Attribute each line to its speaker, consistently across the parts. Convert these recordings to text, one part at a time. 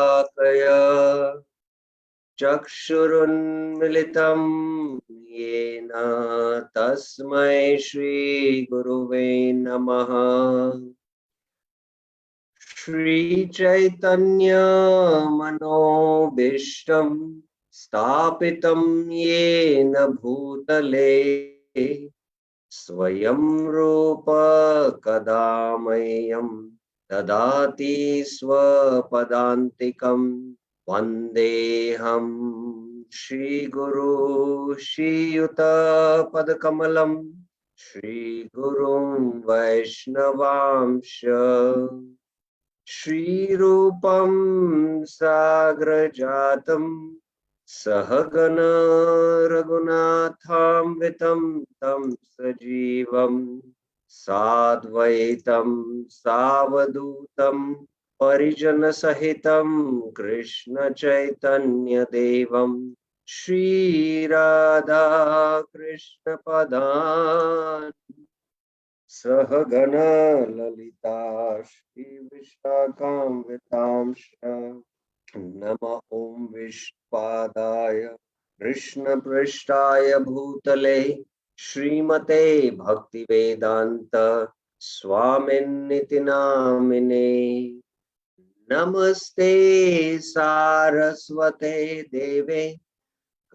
Speaker 1: कय चक्षुरुन्मिलितं येन तस्मै श्रीगुरुवे नमः। श्रीचैतन्यमनोभीष्टं स्थापितं येन भूतले स्वयं रूप कदा मह्यं ददाति स्वपदान्तिकम्। वन्देऽहं श्रीगुरु श्रीयुतपदकमलं श्रीगुरुं वैष्णवांश। श्रीरूपं साग्रजातं सहगण रघुनाथान्वितं तं सजीवं साद्वैतं सावधूतं परिजनसहितं कृष्ण चैतन्यदेवं श्रीराधा कृष्ण पदान् सहगण ललिता श्रीविशाखान्वितांश। नमः ओं विष्णुपादाय कृष्णपृष्ठाय भूतले श्रीमते भक्तिवेदांत स्वामिन्निति नामिने। नमस्ते सारस्वते देवे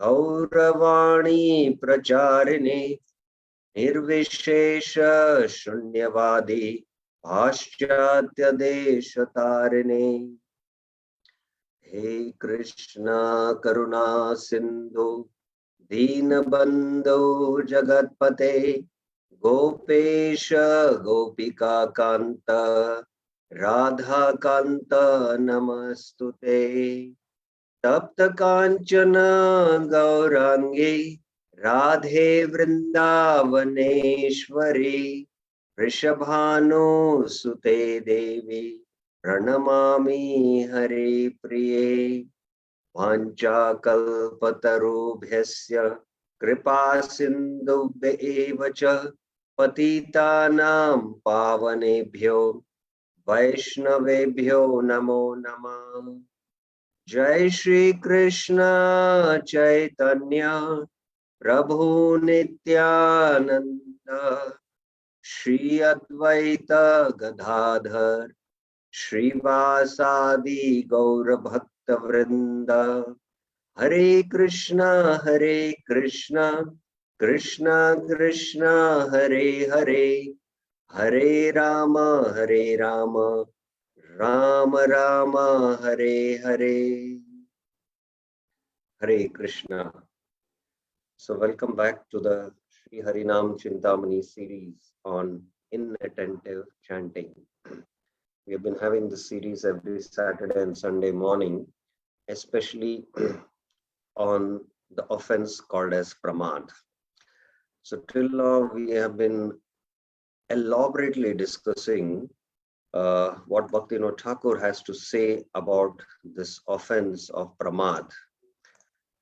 Speaker 1: गौरवाणी प्रचारिणे निर्विशेष शून्यवादी पाश्चात्य देश तारिणे। हे कृष्ण करुणा सिंधु दीनबंधु जगतपते गोपेश गोपिका कांत राधा कांत नमस्तुते। तप्त कांचन गौरांगी राधे वृंदावनेश्वरी वृषभानुसुते देवी प्रणमामि हरे प्रिये। वाञ्छाकल्पतरुभ्यश्च कृपा सिन्धुभ्य एव च पतितानां पावनेभ्यो वैष्णवेभ्यो नमो नमः। जय श्री कृष्ण चैतन्य प्रभु नित्यानंद श्री अद्वैत गदाधर श्रीवासादि गौर भक्त वृंद। हरे कृष्ण कृष्ण कृष्ण हरे हरे, हरे Ram Ram Ram Hare Hare. Hare Krishna. So welcome back to the Sri Harinam Chintamani series on inattentive chanting. We have been having this series every Saturday and Sunday morning, especially on the offense called as pramad. So till now we have been elaborately discussing what Bhaktivinoda Thakur has to say about this offense of pramad.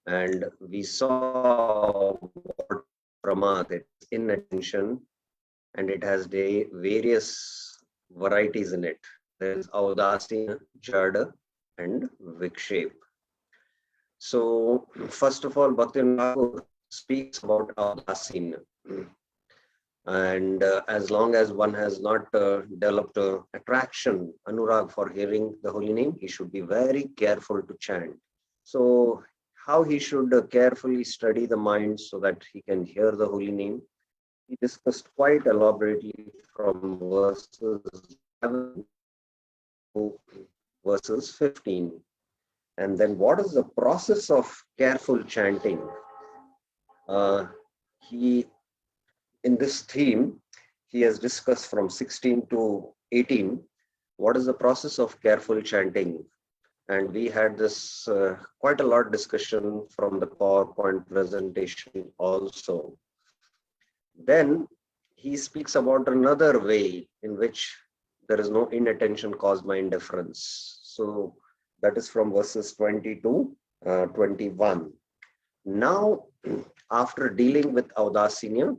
Speaker 1: And we saw what pramad, it's inattention, and it has various varieties in it. There is audasina, jada, and vikshep. So first of all, Bhaktivinoda Thakur speaks about audasina. And as long as one has not developed attraction, anurag for hearing the holy name, he should be very careful to chant. So how he should carefully study the mind so that he can hear the holy name, he discussed quite elaborately from verses 11 to verses 15. And then what is the process of careful chanting? In this theme, he has discussed from 16 to 18, what is the process of careful chanting? And we had this quite a lot discussion from the PowerPoint presentation also. Then he speaks about another way in which there is no inattention caused by indifference. So that is from verses 20 to 21. Now, after dealing with audasina,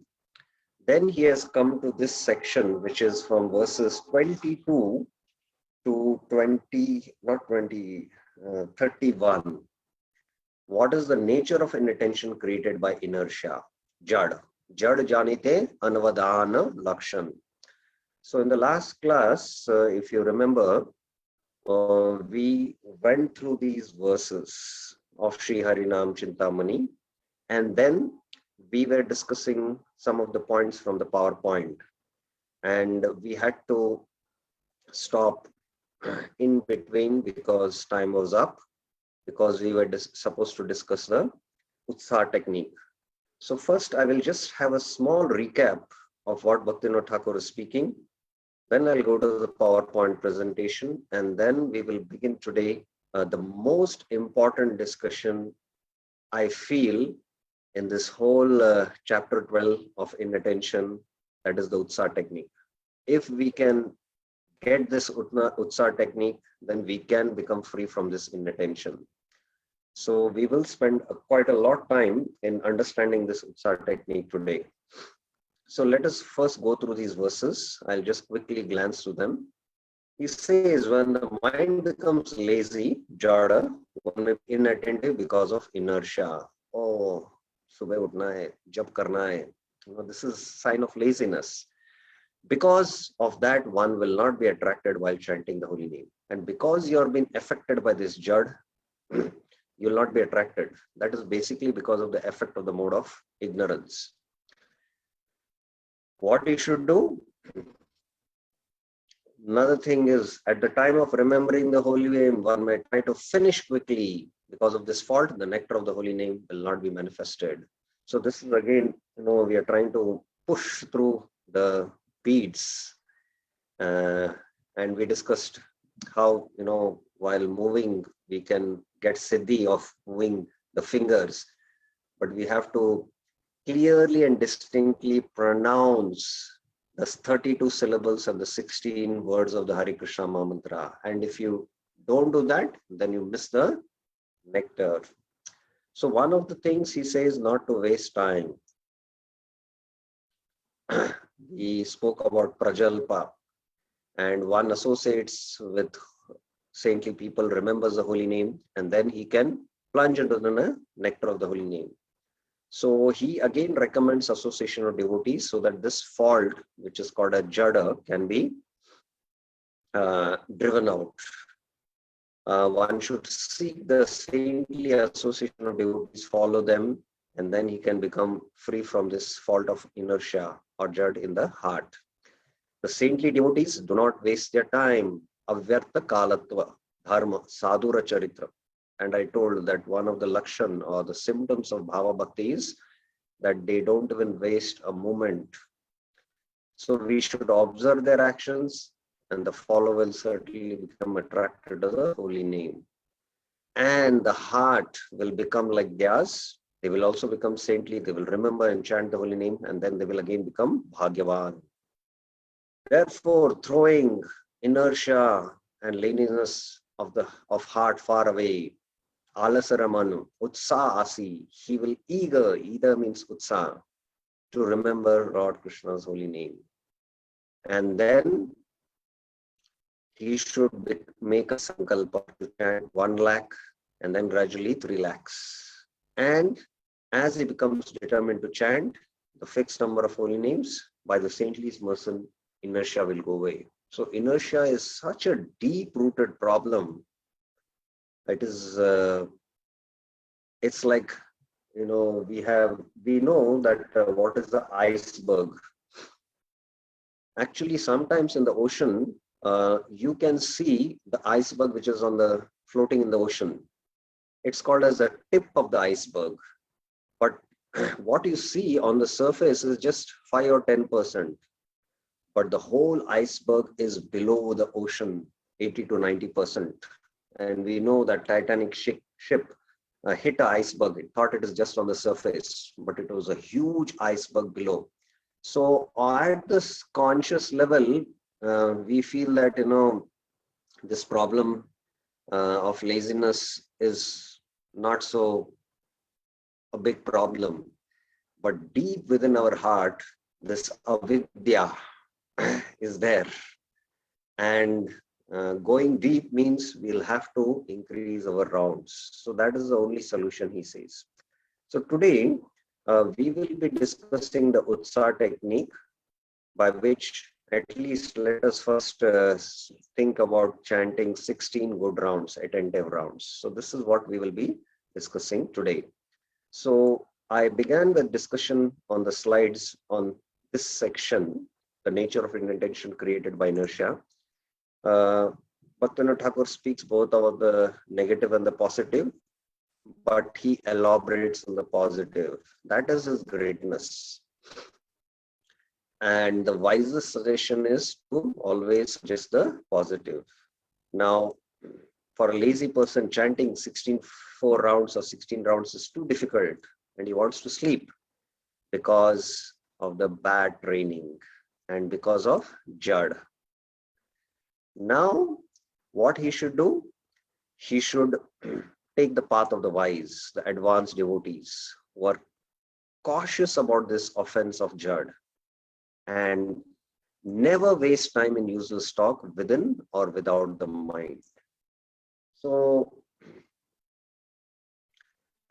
Speaker 1: then he has come to this section, which is from verses 22 to 20, not 20, 31. What is the nature of inattention created by inertia? Jad. Jad janite anvadana lakshan. So in the last class, if you remember, we went through these verses of Sri Harinam Chintamani, and then we were discussing some of the points from the PowerPoint, and we had to stop in between because time was up, because we were supposed to discuss the Utsaha technique. So first, I will just have a small recap of what Bhaktivinoda Thakur is speaking. Then I'll go to the PowerPoint presentation, and then we will begin today the most important discussion I feel in this whole chapter 12 of inattention, that is the Utsaha technique. If we can get this Utsaha technique, then we can become free from this inattention. So we will spend quite a lot of time in understanding this Utsaha technique today. So let us first go through these verses. I'll just quickly glance through them. He says, when the mind becomes lazy, jada, inattentive because of inertia. Oh, subah utna hai, jab karna hai. This is sign of laziness. Because of that, one will not be attracted while chanting the holy name. And because you are being affected by this jad, you will not be attracted. That is basically because of the effect of the mode of ignorance. What you should do? Another thing is, at the time of remembering the holy name, one may try to finish quickly. Because of this fault, the nectar of the holy name will not be manifested. So this is again, we are trying to push through the beads. And we discussed how, while moving, we can get siddhi of moving the fingers, but we have to clearly and distinctly pronounce the 32 syllables and the 16 words of the Hare Krishna Mahamantra. And if you don't do that, then you miss the nectar. So one of the things he says, not to waste time. He spoke about Prajalpa, and one associates with saintly people, remembers the holy name, and then he can plunge into the nectar of the holy name. So he again recommends association of devotees so that this fault, which is called a jada, can be driven out. One should seek the saintly association of devotees, follow them, and then he can become free from this fault of inertia or jad in the heart. The saintly devotees do not waste their time. Avyartha kalatva, dharma, sadhura charitra. And I told that one of the lakshan or the symptoms of bhava bhakti is that they don't even waste a moment. So we should observe their actions, and the follower will certainly become attracted to the holy name. And the heart will become like theirs. They will also become saintly. They will remember and chant the holy name, and then they will again become bhagyavan. Therefore, throwing inertia and laziness of heart far away, Alasaramanu, Utsa Asi, he will either means Utsa, to remember Lord Krishna's holy name. And then he should make a sankalpa to chant 1 lakh and then gradually 3 lakhs. And as he becomes determined to chant the fixed number of holy names, by the saintly's mercy, inertia will go away. So inertia is such a deep-rooted problem. It is, it's like, we know that what is the iceberg. Actually, sometimes in the ocean, you can see the iceberg which is floating in the ocean. It's called as the tip of the iceberg. But what you see on the surface is just 5 or 10%. But the whole iceberg is below the ocean, 80 to 90%. And we know that Titanic ship hit an iceberg. It thought it is just on the surface, but it was a huge iceberg below. So at this conscious level, we feel that, this problem of laziness is not so a big problem. But deep within our heart, this avidya is there. And going deep means we'll have to increase our rounds. So that is the only solution, he says. So today, we will be discussing the Utsa technique, by which at least let us first think about chanting 16 good rounds, attentive rounds. So this is what we will be discussing today. So I began the discussion on the slides on this section, the nature of intention created by inertia. Bhaktivinoda Thakur speaks both about the negative and the positive, but he elaborates on the positive. That is his greatness. And the wisest suggestion is to always suggest the positive. Now, for a lazy person, chanting 4 rounds or 16 rounds is too difficult, and he wants to sleep because of the bad training and because of Jad. Now, what he should do? He should take the path of the wise, the advanced devotees who are cautious about this offense of Jad and never waste time in useless talk within or without the mind. So,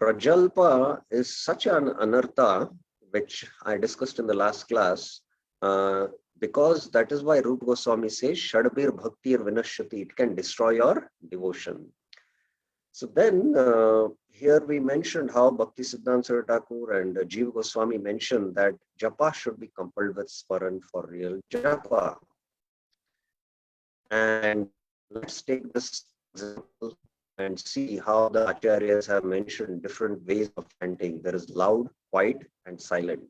Speaker 1: Prajalpa is such an anartha, which I discussed in the last class, because that is why Rupa Goswami says, Shadbir Bhaktir Vinashyati, it can destroy your devotion. So then, here we mentioned how Bhakti Siddhanta Saraswati Thakur and Jiva Goswami mentioned that japa should be coupled with Smaran for real japa. And let's take this example and see how the acharyas have mentioned different ways of chanting. There is loud, quiet, and silent.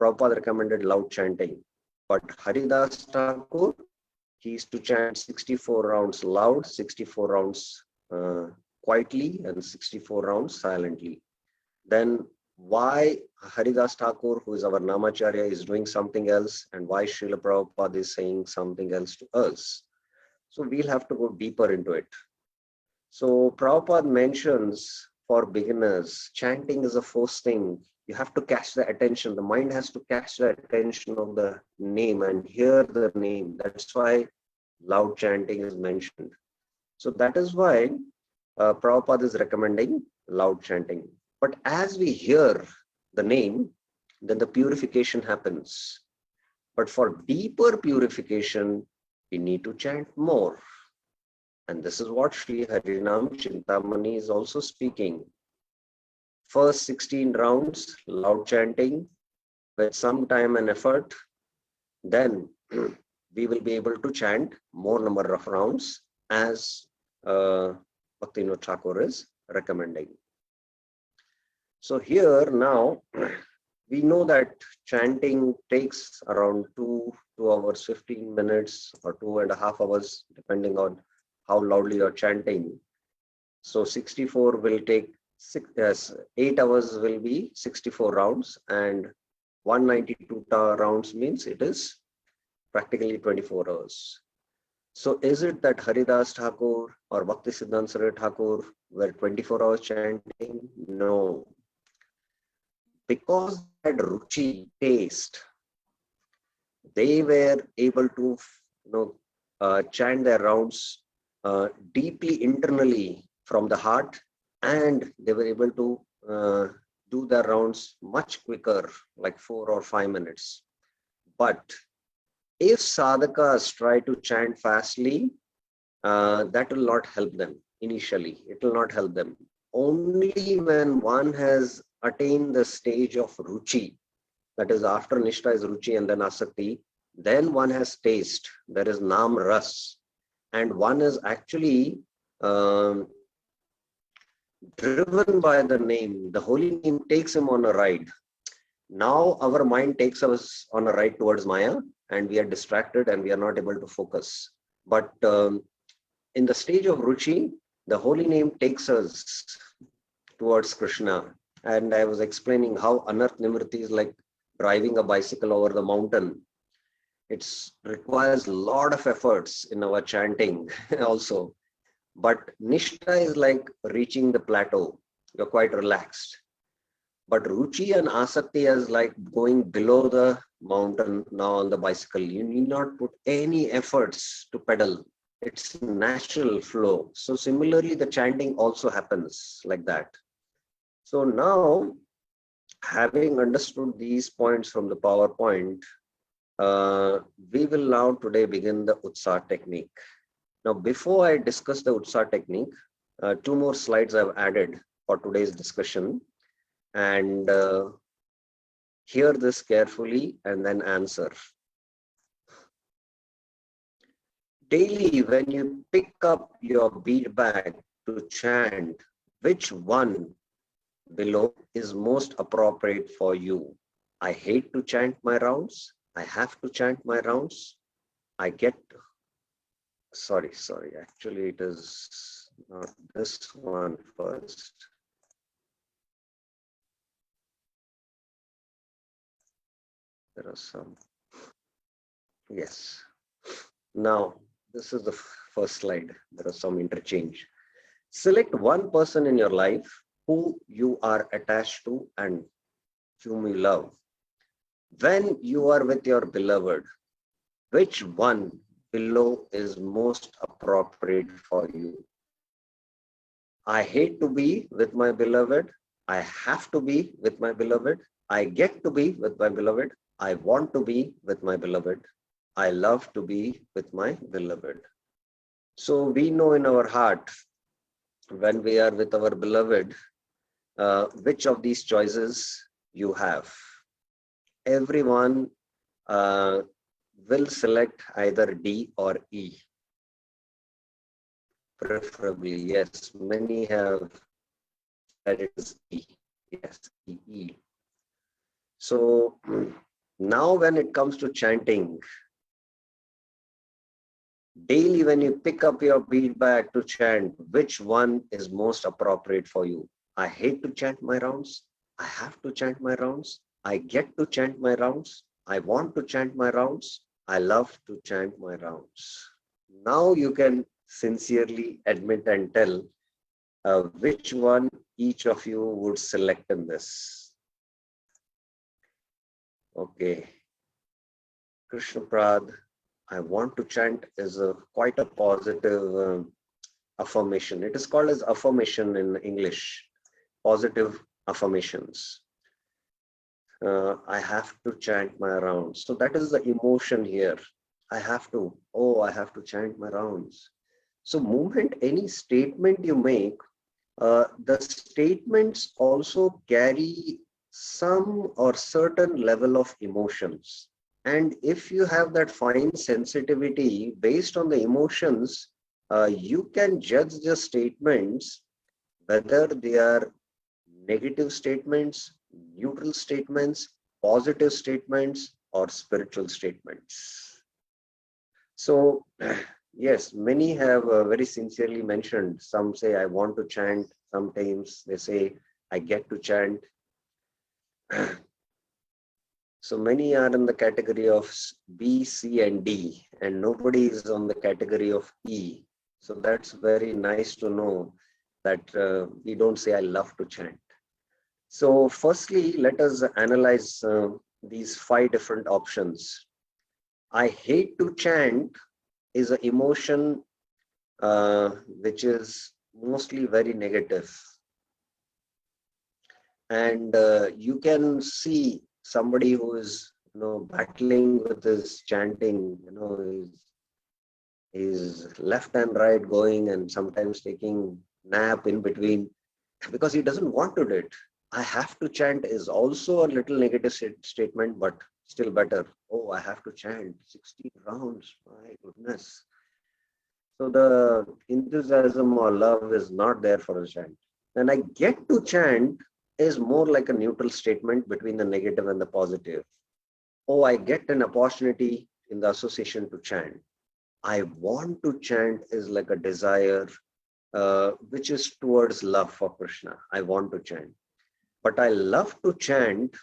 Speaker 1: Prabhupada recommended loud chanting, but Haridas Thakur, he used to chant 64 rounds loud, 64 rounds quietly, and 64 rounds silently. Then why Haridas Thakur, who is our Namacharya, is doing something else, and why Srila Prabhupada is saying something else to us? So we'll have to go deeper into it. So Prabhupada mentions for beginners, chanting is a first thing. You have to catch the attention. The mind has to catch the attention of the name and hear the name. That's why loud chanting is mentioned. So that is why Prabhupada is recommending loud chanting. But as we hear the name, then the purification happens. But for deeper purification, we need to chant more. And this is what Sri Harinam Chintamani is also speaking. First 16 rounds, loud chanting with some time and effort. Then we will be able to chant more number of rounds as Bhaktivinoda Thakur is recommending. So here now, we know that chanting takes around 2 hours, 15 minutes or 2.5 hours, depending on how loudly you're chanting. So 64 will take 8 hours will be 64 rounds, and 192 rounds means it is practically 24 hours. So is it that Haridas Thakur or Bhakti Siddhanta Saraswati Thakur were 24 hours chanting? No. Because that ruchi, taste, they were able to chant their rounds deeply internally from the heart, and they were able to do their rounds much quicker, like 4 or 5 minutes. But if sadhakas try to chant fastly, that will not help them initially. It will not help them. Only when one has attained the stage of ruchi, that is after Nishta is ruchi and then asakti, then one has taste. There is nam ras, and one is actually driven by the name. The holy name takes him on a ride. Now our mind takes us on a ride towards Maya, and we are distracted and we are not able to focus. But in the stage of ruchi, the holy name takes us towards Krishna. And I was explaining how Anarth Nimriti is like driving a bicycle over the mountain. It requires a lot of efforts in our chanting also. But Nishta is like reaching the plateau. You're quite relaxed. But Ruchi and Asakti is like going below the mountain now on the bicycle. You need not put any efforts to pedal. It's natural flow. So similarly, the chanting also happens like that. So now, having understood these points from the PowerPoint, we will now today begin the Utsa technique. Now, before I discuss the Utsa technique, two more slides I've added for today's discussion, and hear this carefully and then answer. Daily, when you pick up your bead bag to chant, which one below is most appropriate for you? I hate to chant my rounds. I have to chant my rounds. I get, sorry, actually it is not this one first. There are some, yes. Now, this is the first slide. There are some interchange. Select one person in your life who you are attached to and whom you love. When you are with your beloved, which one below is most appropriate for you? I hate to be with my beloved. I have to be with my beloved. I get to be with my beloved. I want to be with my beloved. I love to be with my beloved. So we know in our heart, when we are with our beloved, which of these choices you have. Everyone will select either D or E. Preferably, yes. Many have said it is E. Yes, E. So now when it comes to chanting, daily when you pick up your bead bag to chant, which one is most appropriate for you? I hate to chant my rounds. I have to chant my rounds. I get to chant my rounds. I want to chant my rounds. I love to chant my rounds. Now you can sincerely admit and tell which one each of you would select in this. Okay. Krishna Prad, I want to chant is quite a positive affirmation. It is called as affirmation in English, positive affirmations. I have to chant my rounds. So that is the emotion here. I have to, I have to chant my rounds. So moment, any statement you make, the statements also carry some or certain level of emotions. And if you have that fine sensitivity based on the emotions, you can judge the statements, whether they are negative statements, neutral statements, positive statements, or spiritual statements. So, yes, many have very sincerely mentioned. Some say, I want to chant. Sometimes they say, I get to chant. So many are in the category of B, C, and D, and nobody is on the category of E. So that's very nice to know that we don't say, I love to chant. So firstly, let us analyze these 5 different options. I hate to chant is an emotion which is mostly very negative. And you can see somebody who is, battling with his chanting, he's left and right going and sometimes taking nap in between because he doesn't want to do it. I have to chant is also a little negative statement, but still better. Oh, I have to chant 16 rounds. My goodness. So the enthusiasm or love is not there for a chant. And I get to chant is more like a neutral statement between the negative and the positive. Oh, I get an opportunity in the association to chant. I want to chant is like a desire, which is towards love for Krishna. I want to chant. But I love to chant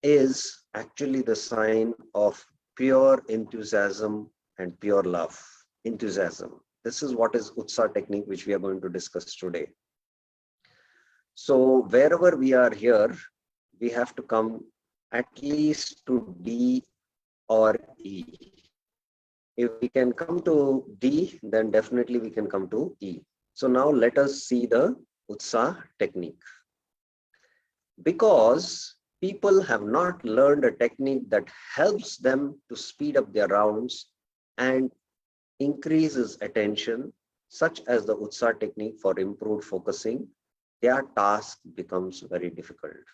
Speaker 1: is actually the sign of pure enthusiasm and pure love. Enthusiasm. This is what is Utsa technique, which we are going to discuss today. So wherever we are here, we have to come at least to D or E. If we can come to D, then definitely we can come to E. So now let us see the Utsa technique. Because people have not learned a technique that helps them to speed up their rounds and increases attention, such as the Utsa technique for improved focusing, their task becomes very difficult.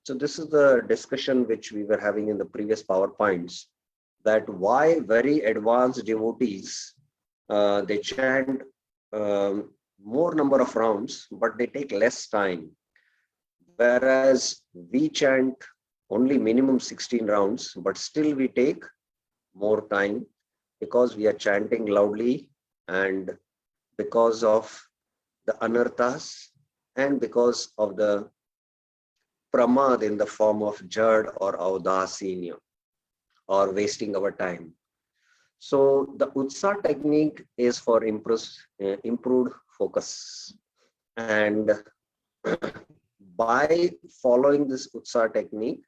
Speaker 1: So this is the discussion which we were having in the previous PowerPoints, that why very advanced devotees, they chant more number of rounds, but they take less time. Whereas we chant only minimum 16 rounds, but still we take more time because we are chanting loudly and because of the anarthas and because of the pramad in the form of jad or audasinya or wasting our time. So the Utsa technique is for improved focus. And by following this Utsa technique,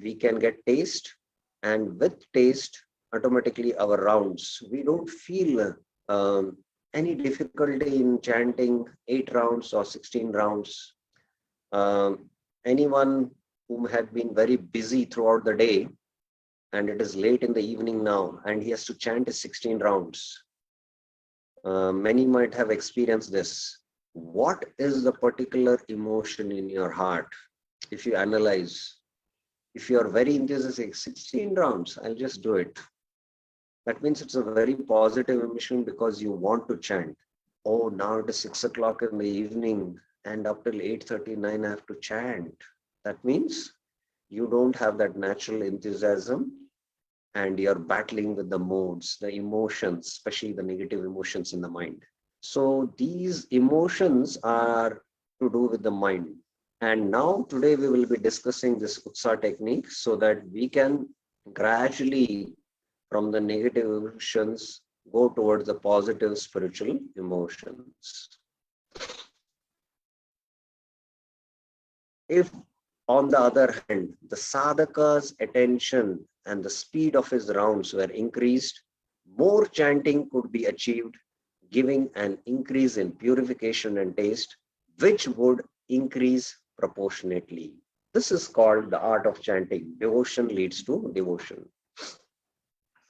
Speaker 1: we can get taste, and with taste, automatically our rounds, we don't feel any difficulty in chanting 8 rounds or 16 rounds. Anyone whom had been very busy throughout the day, and it is late in the evening now, and he has to chant his 16 rounds. Many might have experienced this. What is the particular emotion in your heart? If you analyze, if you are very enthusiastic, 16 rounds, I'll just do it. That means it's a very positive emotion because you want to chant. Oh, now it is 6 o'clock in the evening and up till 8:39 I have to chant. That means you don't have that natural enthusiasm and you're battling with the moods, the emotions, especially the negative emotions in the mind. So these emotions are to do with the mind. And now today we will be discussing this Utsa technique so that we can gradually from the negative emotions go towards the positive spiritual emotions. If on the other hand, the sadhaka's attention and the speed of his rounds were increased, more chanting could be achieved, giving an increase in purification and taste, which would increase proportionately. This is called the art of chanting. Devotion leads to devotion.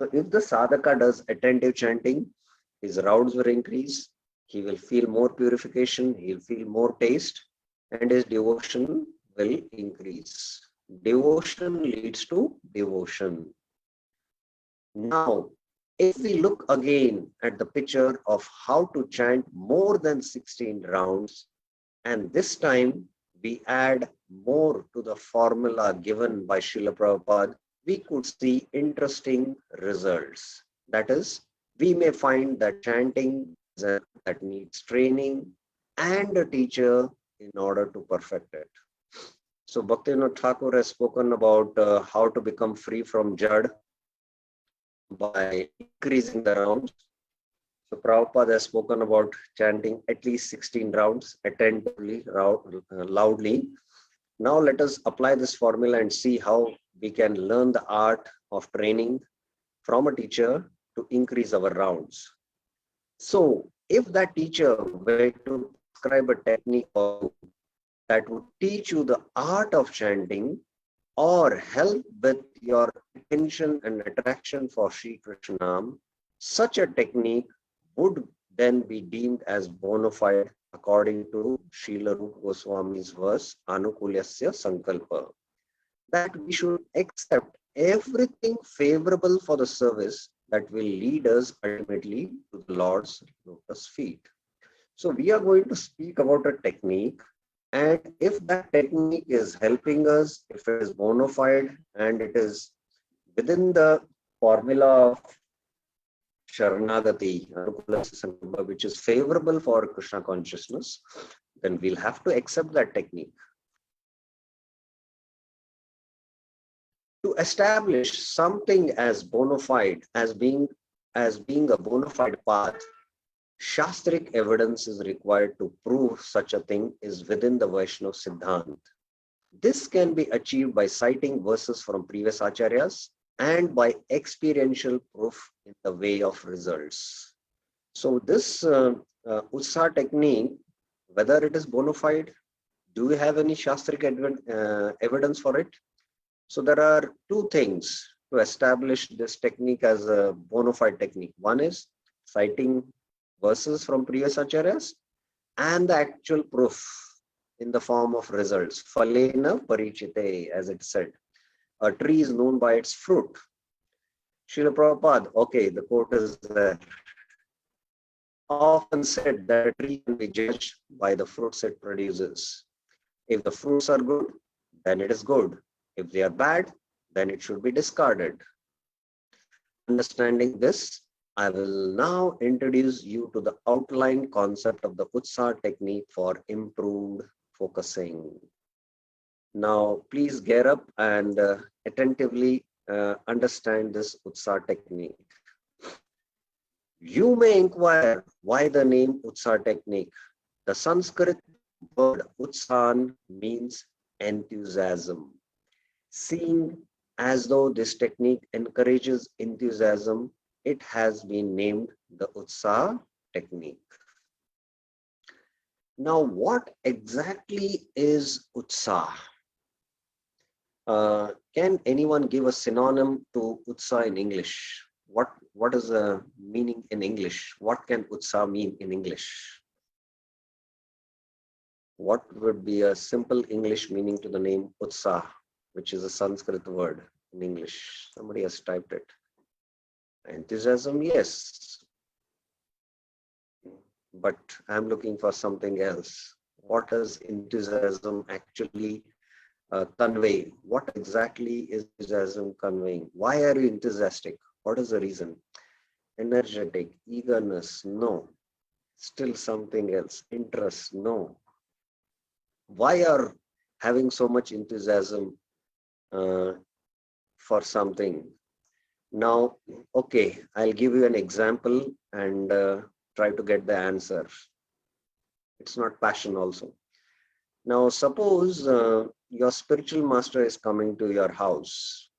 Speaker 1: So if the sadhaka does attentive chanting, his rounds will increase, he will feel more purification, he'll feel more taste, and his devotion will increase. Devotion leads to devotion. Now, if we look again at the picture of how to chant more than 16 rounds, and this time we add more to the formula given by Srila Prabhupada, we could see interesting results. That is, we may find that chanting is that needs training and a teacher in order to perfect it. So Bhaktivinoda Thakur has spoken about how to become free from jad by increasing the rounds. So Prabhupada has spoken about chanting at least 16 rounds attentively, loudly. Now let us apply this formula and see how we can learn the art of training from a teacher to increase our rounds. So if that teacher were to prescribe a technique that would teach you the art of chanting or help with your attention and attraction for Sri Krishna, such a technique would then be deemed as bona fide according to Srila Rupa Goswami's verse, Anukulyasya Sankalpa, that we should accept everything favorable for the service that will lead us ultimately to the Lord's lotus feet. So we are going to speak about a technique, and if that technique is helping us, if it is bona fide and it is within the formula of Sharanagati, which is favorable for Krishna consciousness, then we'll have to accept that technique. To establish something as bona fide, as being a bona fide path, Shastric evidence is required to prove such a thing is within the Vaishnava Siddhant. This can be achieved by citing verses from previous acharyas and by experiential proof in the way of results. So this Utsaha technique, whether it is bona fide, do we have any Shastric evidence for it? So there are two things to establish this technique as a bona fide technique. One is citing verses from previous acharyas and the actual proof in the form of results. Phalena parichite, as it said. A tree is known by its fruit. Srila Prabhupada, okay, the quote is there, often said that a tree can be judged by the fruits it produces. If the fruits are good, then it is good. If they are bad, then it should be discarded. Understanding this, I will now introduce you to the outline concept of the Utsaha technique for improved focusing. Now, please get up and attentively understand this Utsaha technique. You may inquire why the name Utsaha technique. The Sanskrit word Utsahan means enthusiasm. Seeing as though this technique encourages enthusiasm, it has been named the Utsaha technique. Now, what exactly is Utsaha? Can anyone give a synonym to Utsaha in English? What is the meaning in English? What can Utsaha mean in English? What would be a simple English meaning to the name Utsaha, which is a Sanskrit word in English? Somebody has typed it. Enthusiasm, yes. But I'm looking for something else. What does enthusiasm actually convey? What exactly is enthusiasm conveying? Why are you enthusiastic? What is the reason? Energetic, eagerness, no. Still something else. Interest, no. Why are having so much enthusiasm for something? Now, okay, I'll give you an example and try to get the answer. It's not passion also. Now, suppose your spiritual master is coming to your house.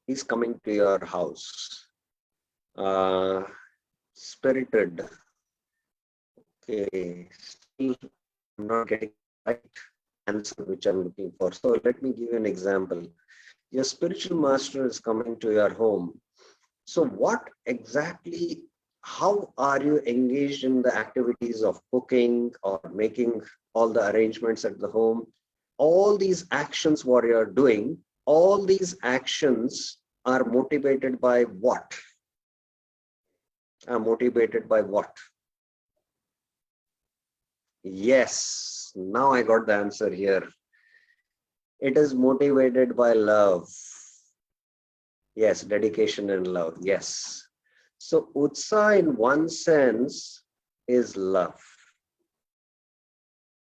Speaker 1: He's coming to your house. Spirited. Okay, still I'm not getting the right answer which I'm looking for. So let me give you an example. Your spiritual master is coming to your home. So what exactly, how are you engaged in the activities of cooking or making all the arrangements at the home? All these actions, what you're doing, all these actions are motivated by what? Are motivated by what? Yes, now I got the answer here. It is motivated by love. Yes, dedication and love. Yes. So Utsaha in one sense is love.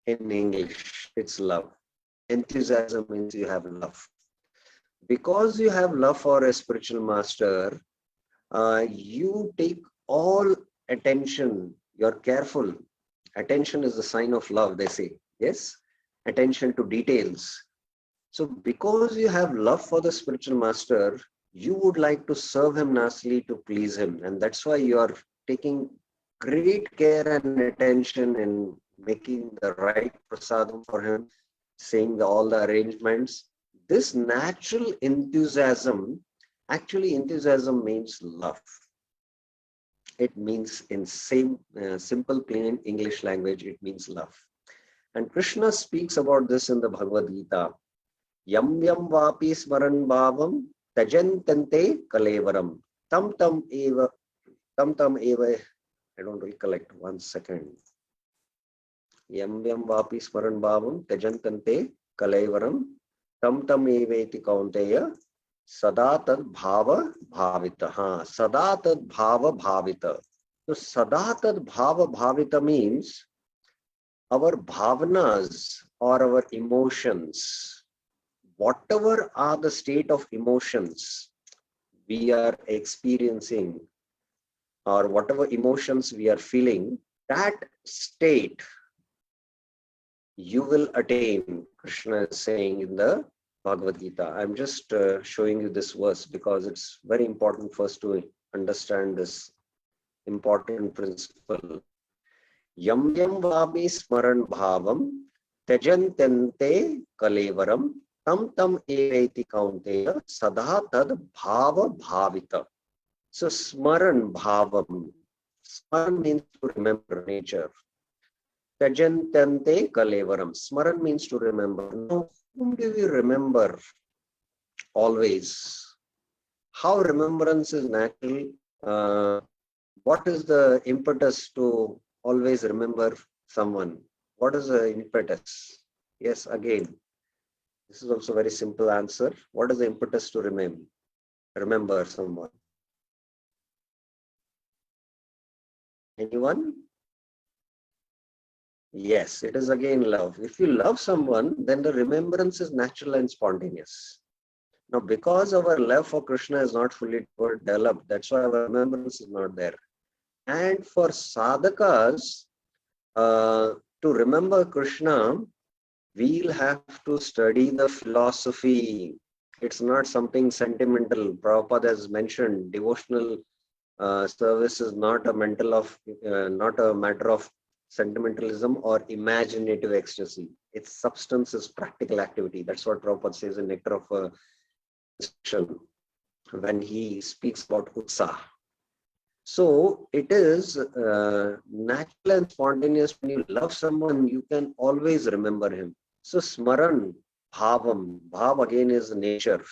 Speaker 1: In English, it's love. Enthusiasm means you have love. Because you have love for a spiritual master, you take all attention. You're careful. Attention is the sign of love, they say. Yes? Attention to details. So because you have love for the spiritual master, you would like to serve him nicely to please him. And that's why you are taking great care and attention in making the right prasadam for him, saying all the arrangements. This natural enthusiasm, actually enthusiasm means love. It means in simple plain English language, it means love. And Krishna speaks about this in the Bhagavad Gita. Yam yam vapi smaran bhavam tajantante kalevaram tam tam eva I don't recollect, 1 second. Yam yam vapi smaran bhavam tajantante kalevaram tam tam eveti kaunteya sada tad bhava bhavita. Sada tad bhava bhavita. So sada tad bhava bhavita means our bhavanas or our emotions, whatever are the state of emotions we are experiencing or whatever emotions we are feeling, that state you will attain, Krishna is saying in the Bhagavad Gita. I'm just showing you this verse because it's very important for us to understand this important principle. Yam yam vabi smaran bhavam त्यजन्त्यन्ते kalevaram tam tam eveti kaunteya sada tad bhava bhavita. So smaran bhavam. Smaran means to remember nature. Tajantante kalevaram. Smaran means to remember. Now, whom do we remember always? How remembrance is natural? What is the impetus to always remember someone? What is the impetus? Yes, again, this is also a very simple answer. What is the impetus to remember someone? Anyone? Yes, it is again love. If you love someone, then the remembrance is natural and spontaneous. Now, because our love for Krishna is not fully developed, that's why our remembrance is not there. And for sadhakas, to remember Krishna, we'll have to study the philosophy. It's not something sentimental. Prabhupada has mentioned devotional service is not a not a matter of sentimentalism or imaginative ecstasy. Its substance is practical activity. That's what Prabhupada says in Nectar of Instruction when he speaks about Utsaha. So it is natural and spontaneous. When you love someone, you can always remember him. So smaran, bhavam. Bhav again is nature.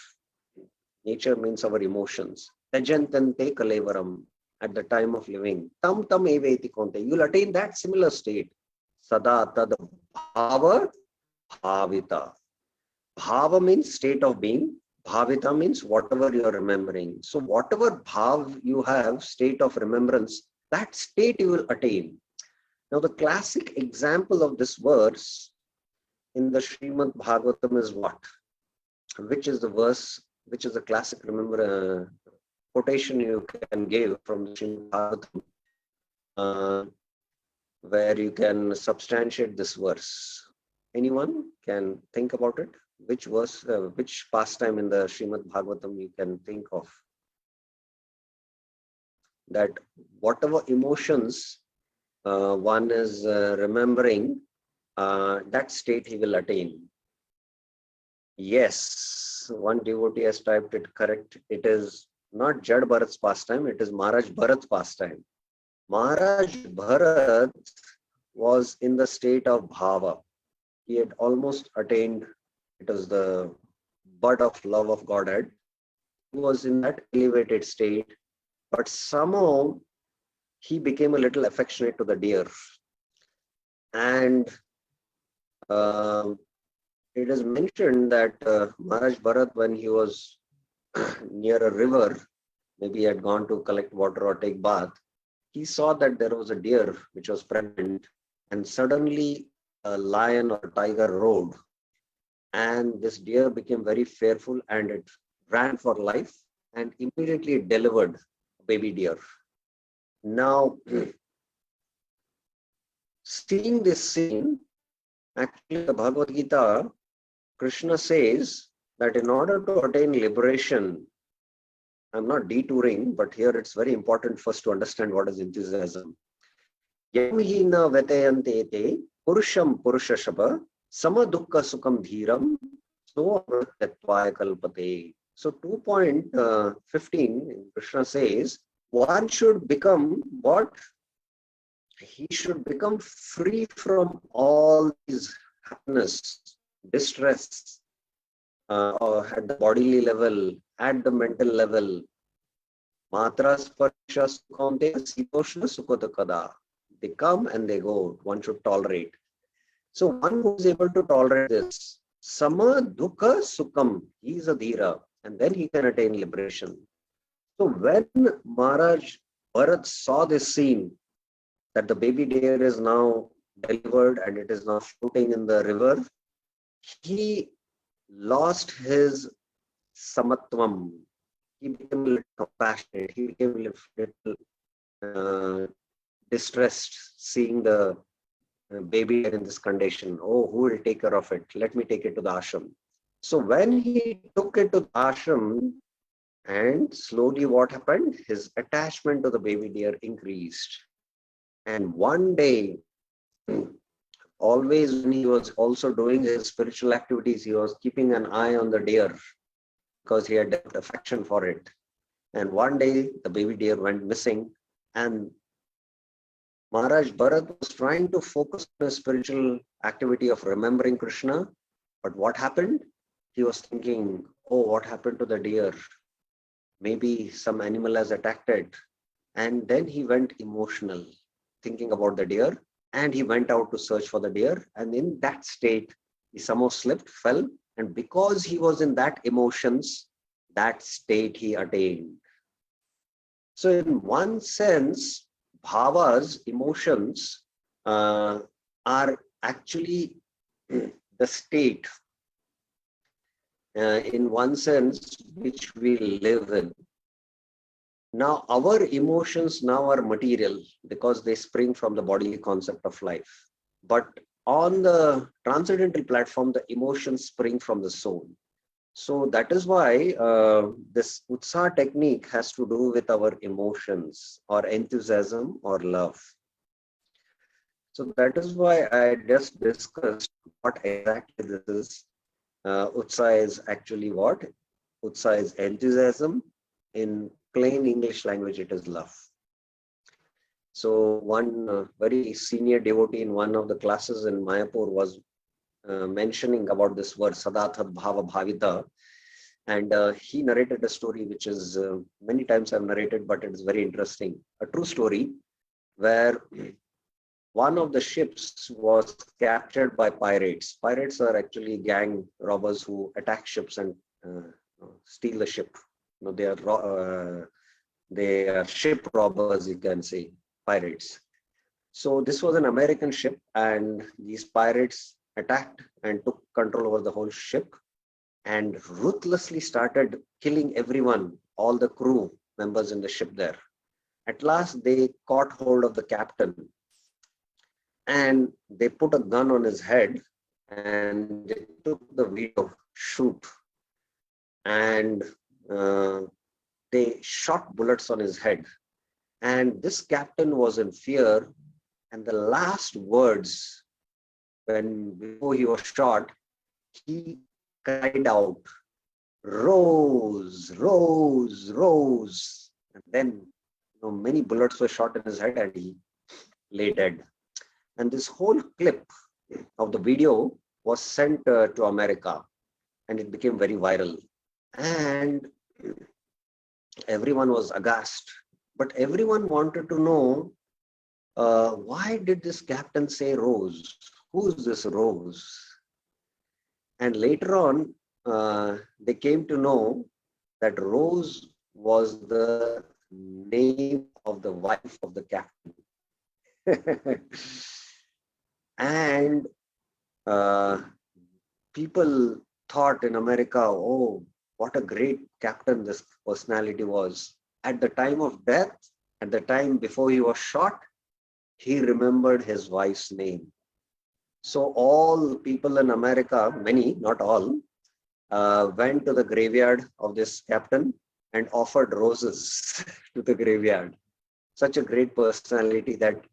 Speaker 1: Nature means our emotions. Tajantante kalevaram. At the time of living. Tam tam eveti konte. You'll attain that similar state. Sada tad bhava bhavita. Bhava means state of being. Bhavita means whatever you are remembering. So whatever bhav you have, state of remembrance, that state you will attain. Now the classic example of this verse in the Srimad Bhagavatam is what? Which is the verse, which is the classic quotation you can give from the Srimad Bhagavatam, where you can substantiate this verse. Anyone can think about it? Which verse, which pastime in the Srimad Bhagavatam you can think of? That whatever emotions one is remembering, that state he will attain. Yes, one devotee has typed it correct. It is not Jad Bharat's pastime, it is Maharaj Bharat's pastime. Maharaj Bharat was in the state of bhava. He had almost attained, it was the bud of love of Godhead. He was in that elevated state, but somehow he became a little affectionate to the deer. And it is mentioned that Maharaj Bharat, when he was near a river, maybe he had gone to collect water or take bath, he saw that there was a deer which was pregnant, and suddenly a lion or a tiger roared, and this deer became very fearful and it ran for life and immediately delivered a baby deer. Now, seeing this scene, actually the Bhagavad Gita, Krishna says that in order to attain liberation, I'm not detouring, but here it's very important for us to understand what is enthusiasm. Yam hina vetayante te purusham purushashaba sama dukkha sukham dhiram so amritattvaya kalpate. So 2.15, Krishna says, one should become what? He should become free from all these happiness, distress, or at the bodily level, at the mental level. Matra sparsha sukhamte sitoshna sukhotakada. They come and they go. One should tolerate. So one who is able to tolerate this, sama dukkha sukham, he is a dhira, and then he can attain liberation. So when Maharaj Bharat saw this scene, that the baby deer is now delivered and it is now floating in the river, he lost his samatvam. He became a little compassionate. He became a little distressed seeing the baby in this condition. Oh, who will take care of it? Let me take it to the ashram. So when he took it to the ashram, and slowly what happened? His attachment to the baby deer increased. And one day, always when he was also doing his spiritual activities, he was keeping an eye on the deer because he had developed affection for it. And one day the baby deer went missing, and Maharaj Bharat was trying to focus on the spiritual activity of remembering Krishna. But what happened? He was thinking, oh, what happened to the deer? Maybe some animal has attacked it. And then he went emotional, thinking about the deer, and he went out to search for the deer. And in that state, he somehow slipped, fell, and because he was in that emotions, that state he attained. So in one sense, bhavas, emotions, are actually the state, in one sense, which we live in. Now, our emotions now are material because they spring from the bodily concept of life. But on the transcendental platform, the emotions spring from the soul. So that is why this Utsaha technique has to do with our emotions or enthusiasm or love. So that is why I just discussed what exactly this is. Utsaha is actually what? Utsaha is enthusiasm. In plain English language, it is love. So one very senior devotee in one of the classes in Mayapur was mentioning about this word Sadathat Bhava Bhavita. And he narrated a story which is many times I've narrated, but it is very interesting. A true story where one of the ships was captured by pirates. Pirates are actually gang robbers who attack ships and steal the ship. You know, they are ship robbers, you can say, pirates. So this was an American ship, and these pirates attacked and took control over the whole ship and ruthlessly started killing everyone, all the crew members in the ship there. At last, they caught hold of the captain and they put a gun on his head and they took the video shoot, and they shot bullets on his head. And this captain was in fear, and the last words when before he was shot, he cried out, "Rose, Rose, Rose." And then many bullets were shot in his head and he lay dead. And this whole clip of the video was sent to America, and it became very viral. And everyone was aghast. But everyone wanted to know, why did this captain say Rose? Who's this Rose? And later on, they came to know that Rose was the name of the wife of the captain. And people thought in America, oh, what a great captain this personality was. At the time of death, at the time before he was shot, he remembered his wife's name. So all people in America, many, not all, went to the graveyard of this captain and offered roses to the graveyard. Such a great personality that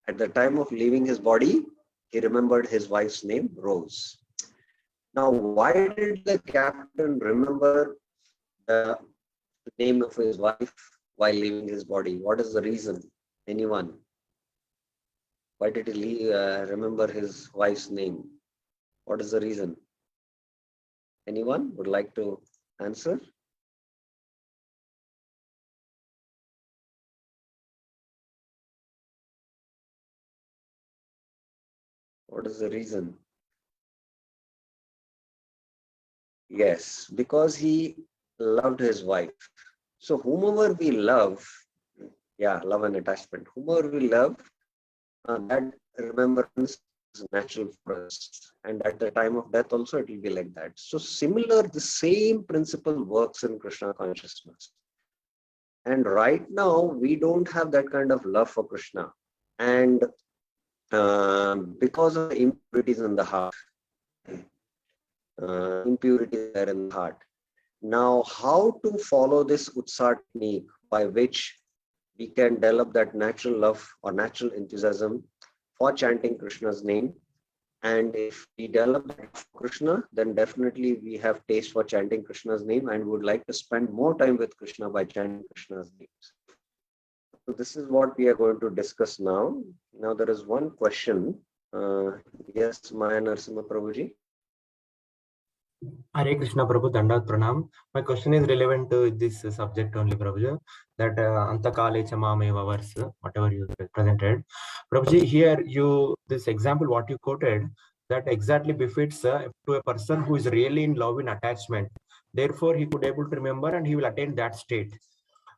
Speaker 1: at the time of leaving his body, he remembered his wife's name, Rose. Now, why did the captain remember the name of his wife while leaving his body? What is the reason? Anyone? Why did he remember his wife's name? What is the reason? Anyone would like to answer? What is the reason? Yes, because he loved his wife. So whomever we love, yeah, love and attachment, whomever we love, that remembrance is natural for us. And at the time of death also, it will be like that. So similar, the same principle works in Krishna consciousness. And right now, we don't have that kind of love for Krishna. And because of the impurities in the heart, impurity there in the heart. Now, how to follow this Utsaha technique by which we can develop that natural love or natural enthusiasm for chanting Krishna's name. And if we develop that for Krishna, then definitely we have taste for chanting Krishna's name and would like to spend more time with Krishna by chanting Krishna's names. So this is what we are going to discuss now. Now there is one question. Yes, Maya Narasimha Prabhuji.
Speaker 2: Hare Krishna Prabhu, Dandat Pranam. My question is relevant to this subject only, Prabhuji, that Antakale Chamameva verse, whatever you presented. Prabhuji, here this example, what you quoted, that exactly befits to a person who is really in love and attachment. Therefore, he could able to remember and he will attain that state.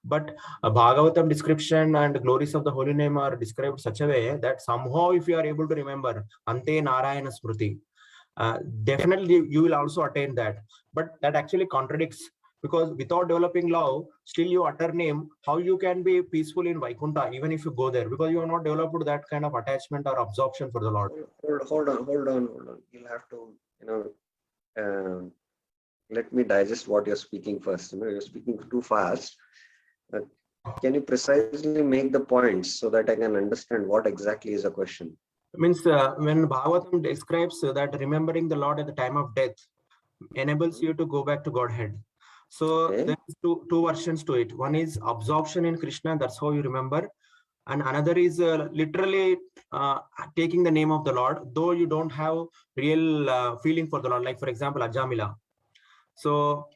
Speaker 2: But Bhagavatam description and glories of the holy name are described such a way that somehow if you are able to remember, Ante Narayana Smriti, definitely you will also attain that. But that actually contradicts, because without developing love, still you utter name, how you can be peaceful in Vaikuntha even if you go there, because you have not developed that kind of attachment or absorption for the Lord.
Speaker 1: Hold on. You'll have to, let me digest what you're speaking first. You're speaking too fast. Can you precisely make the points so that I can understand what exactly is the question?
Speaker 2: Means when Bhagavatam describes that remembering the Lord at the time of death enables you to go back to Godhead. So there is two versions to it. One is absorption in Krishna, that's how you remember. And another is literally taking the name of the Lord, though you don't have real feeling for the Lord. Like for example, Ajamila. So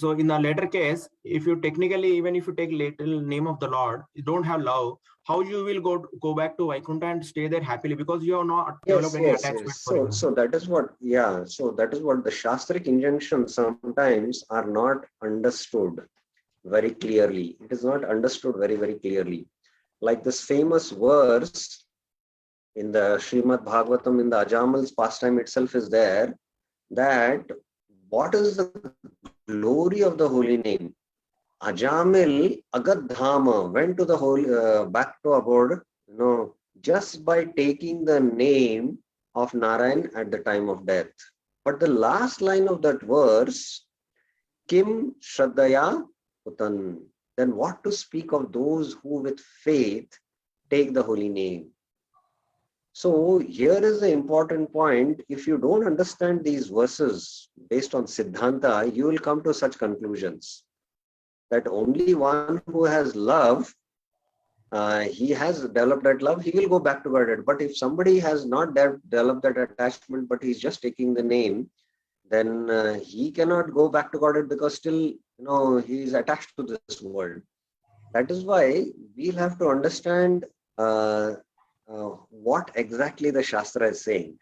Speaker 2: in the latter case, if you technically, even if you take little name of the Lord, you don't have love, how you will go back to Vaikuntha and stay there happily, because you have not developed any attachment for him.
Speaker 1: So that is what, so that is what the Shastric injunctions sometimes are not understood very clearly. It is not understood very, very clearly. Like this famous verse in the Srimad Bhagavatam, in the Ajamal's pastime itself is there, that what is the glory of the holy name? Ajamil Agadhama went to the whole back to abode, just by taking the name of Narayan at the time of death. But the last line of that verse, Kim Shraddhaya Utan, then what to speak of those who with faith take the holy name? So here is the important point. If you don't understand these verses based on Siddhanta, you will come to such conclusions that only one who has love, he has developed that love, he will go back to Godhead. But if somebody has not developed that attachment, but he's just taking the name, then he cannot go back to Godhead, because still, he is attached to this world. That is why we'll have to understand what exactly the Shastra is saying.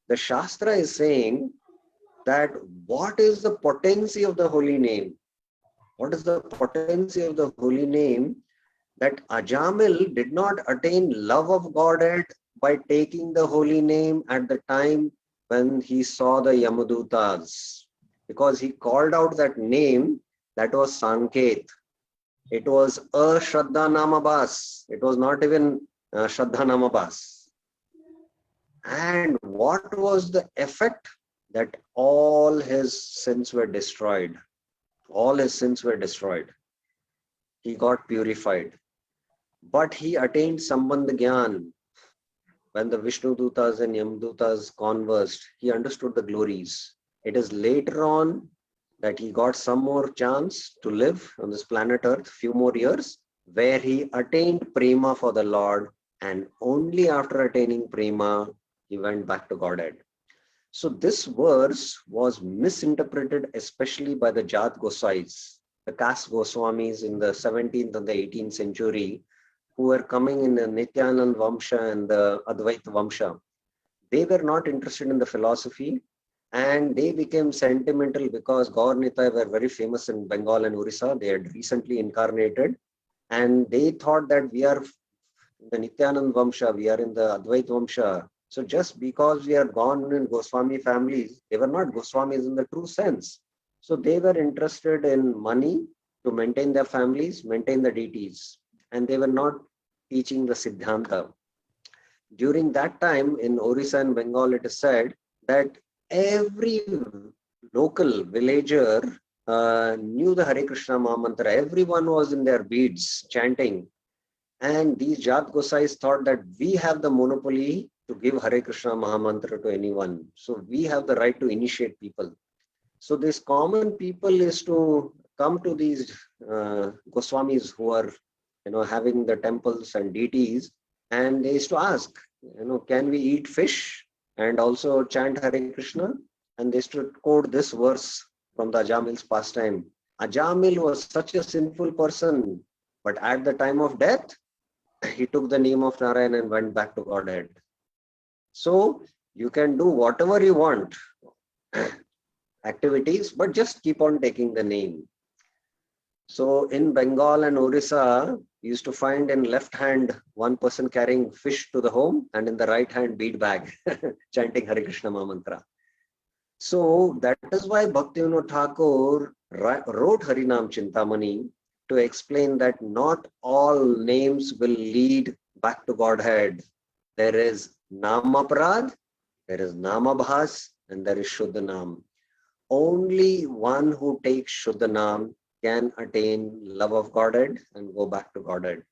Speaker 1: The Shastra is saying that what is the potency of the holy name? What is the potency of the holy name? That Ajamil did not attain love of Godhead by taking the holy name at the time when he saw the Yamadutas, because he called out that name, that was Sanket. It was a Shraddha Namabas. It was not even Shraddha Namabas. And what was the effect? That all his sins were destroyed. All his sins were destroyed. He got purified. But he attained Sambandha Gyan. When the Vishnu Dutas and Yamdutas conversed, he understood the glories. It is later on that he got some more chance to live on this planet Earth, few more years, where he attained Prema for the Lord, and only after attaining Prema, he went back to Godhead. So this verse was misinterpreted, especially by the Jat Gosais, the caste Goswamis in the 17th and the 18th century, who were coming in the Nityanand Vamsha and the Advaita Vamsha. They were not interested in the philosophy, and they became sentimental because Gaur Nitai were very famous in Bengal and Orissa. They had recently incarnated, and they thought that we are in the Nityanand Vamsha, we are in the Advaita Vamsha. So just because we are born in Goswami families, they were not Goswamis in the true sense. So they were interested in money to maintain their families, maintain the deities, and they were not teaching the Siddhanta. During that time in Orissa and Bengal, it is said that every local villager knew the Hare Krishna Mahamantra. Everyone was in their beads chanting. And these Jat Gosais thought that we have the monopoly to give Hare Krishna Mahamantra to anyone. So we have the right to initiate people. So this common people is to come to these Goswamis who are, having the temples and deities, and they used to ask, can we eat fish and also chant Hare Krishna? And they used to quote this verse from the Ajamil's pastime. Ajamil was such a sinful person, but at the time of death, he took the name of Narayan and went back to Godhead. So you can do whatever you want, activities, but just keep on taking the name. So in Bengal and Orissa, you used to find in left hand one person carrying fish to the home, and in the right hand bead bag chanting Hare Krishna Mahamantra. So that is why Bhaktivinoda Thakur wrote Harinam Chintamani to explain that not all names will lead back to Godhead. There is Namaprad, there is Namabhas, and there is Shuddhanam. Only one who takes Shuddhanam can attain love of Godhead and go back to Godhead.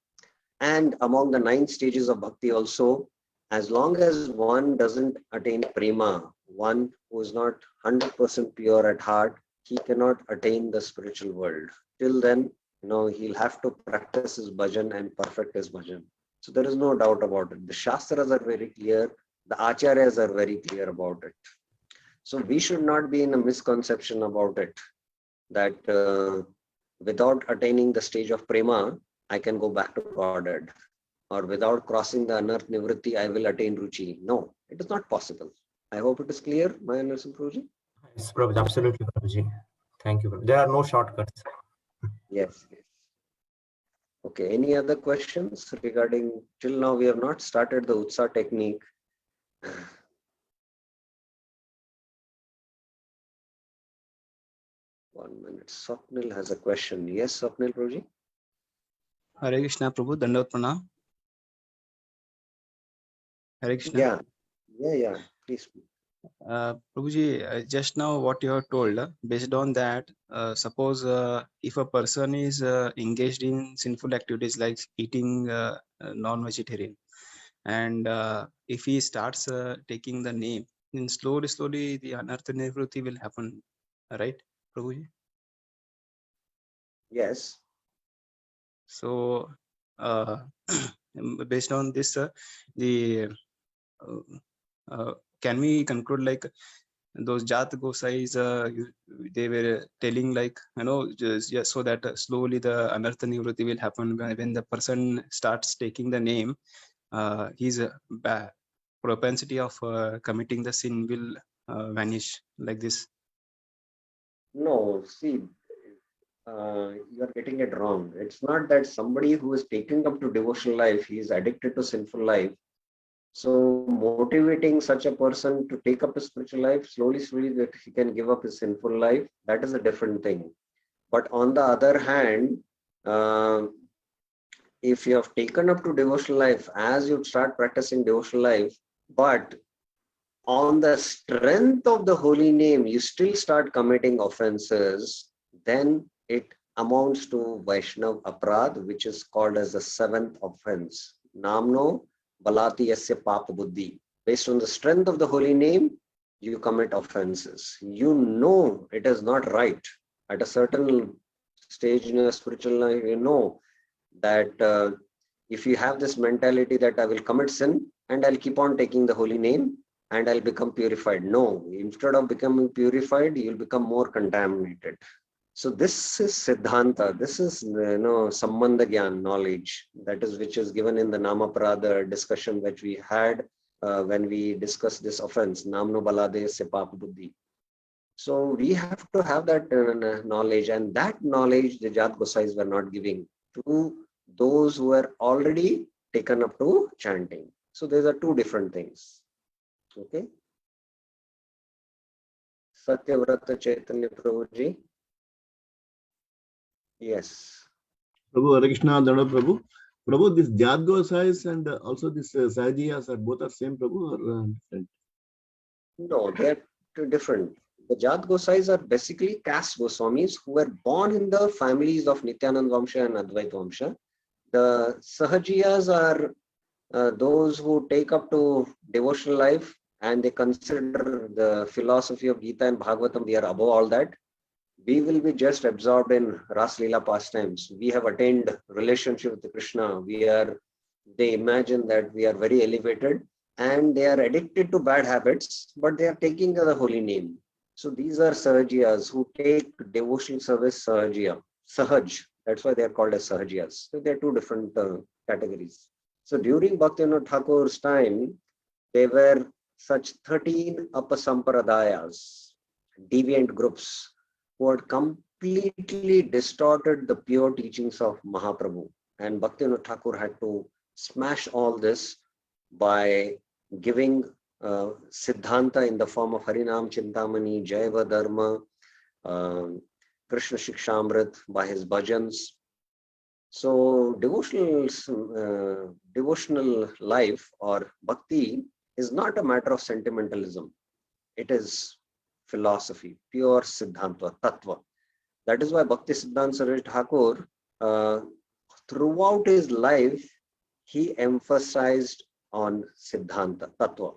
Speaker 1: And among the 9 stages of bhakti also, as long as one doesn't attain prema, one who is not 100% pure at heart, he cannot attain the spiritual world. Till then, he'll have to practice his bhajan and perfect his bhajan. So there is no doubt about it. The Shastras are very clear. The Acharyas are very clear about it. So we should not be in a misconception about it, that without attaining the stage of prema, I can go back to Godhead. Or without crossing the Anarth Nivritti, I will attain Ruchi. No, it is not possible. I hope it is clear, Maya Narasimha Prabhuji.
Speaker 2: Yes, Prabhuji, absolutely, Prabhuji. Thank you. There are no shortcuts.
Speaker 1: Yes. Okay, any other questions regarding, till now we have not started the Utsa technique. 1 minute. Swapnil has a question. Yes, Swapnil Prabhuji.
Speaker 3: Hare Krishna Prabhu, Dandavat Pranam. Hare Krishna.
Speaker 1: Yeah, please.
Speaker 3: Prabhuji, just now what you have told, based on that, suppose if a person is engaged in sinful activities like eating non-vegetarian, and if he starts taking the name, then slowly the Anartha Nivritti will happen, right, Prabhuji?
Speaker 1: Yes.
Speaker 3: So based on this, can we conclude like those Jat Gosais, they were telling like, just so that slowly the Anartha Nivritti will happen when the person starts taking the name, his propensity of committing the sin will vanish like this?
Speaker 1: No, see, you are getting it wrong. It's not that somebody who is taking up to devotional life, he is addicted to sinful life. So motivating such a person to take up a spiritual life slowly that he can give up his sinful life, that is a different thing. But on the other hand, if you have taken up to devotional life, as you start practicing devotional life, but on the strength of the holy name, you still start committing offenses, then it amounts to Vaishnav Aprad, which is called as the 7th offense. Namno Balati Yasya Papa Buddhi. Based on the strength of the holy name, you commit offenses. You know it is not right. At a certain stage in your spiritual life, you know that if you have this mentality that I will commit sin and I'll keep on taking the holy name and I'll become purified. No, instead of becoming purified, you'll become more contaminated. So this is Siddhanta, this is Sambandha Gyan knowledge, that is which is given in the Namaprada discussion which we had when we discussed this offense, Namno Balade Se Papa Buddhi. So we have to have that knowledge, and that knowledge the Jat Gosais were not giving to those who were already taken up to chanting. So these are two different things. Okay. Satyavrata Chaitanya Prabhuji. Yes.
Speaker 4: Prabhu, Hare Krishna, Dana Prabhu. Prabhu, this Jat Gosais and also this Sahajiyas are both are same, Prabhu, or different?
Speaker 1: No, they're different. The Jat Gosais are basically caste Goswamis who were born in the families of Nityanand Vamsha and Advait Vamsha. The Sahajiyas are those who take up to devotional life and they consider the philosophy of Gita and Bhagavatam, we are above all that. We will be just absorbed in Ras Leela pastimes. We have attained relationship with Krishna. They imagine that we are very elevated and they are addicted to bad habits, but they are taking the holy name. So these are Sahajiyas who take devotional service Sahajiya. Sahaj, that's why they are called as Sahajiyas. So they are two different categories. So during Bhaktivinoda Thakur's time, there were such 13 Apasamparadayas, deviant groups, who had completely distorted the pure teachings of Mahaprabhu. And Bhaktivinoda Thakur had to smash all this by giving Siddhanta in the form of Harinam Chintamani, Jaiva Dharma, Krishna Shikshamrit by his bhajans. So devotional life or bhakti is not a matter of sentimentalism. It is philosophy, pure Siddhanta, Tattva. That is why Bhakti Siddhanta Saroj Thakur, throughout his life, he emphasized on Siddhanta, Tattva.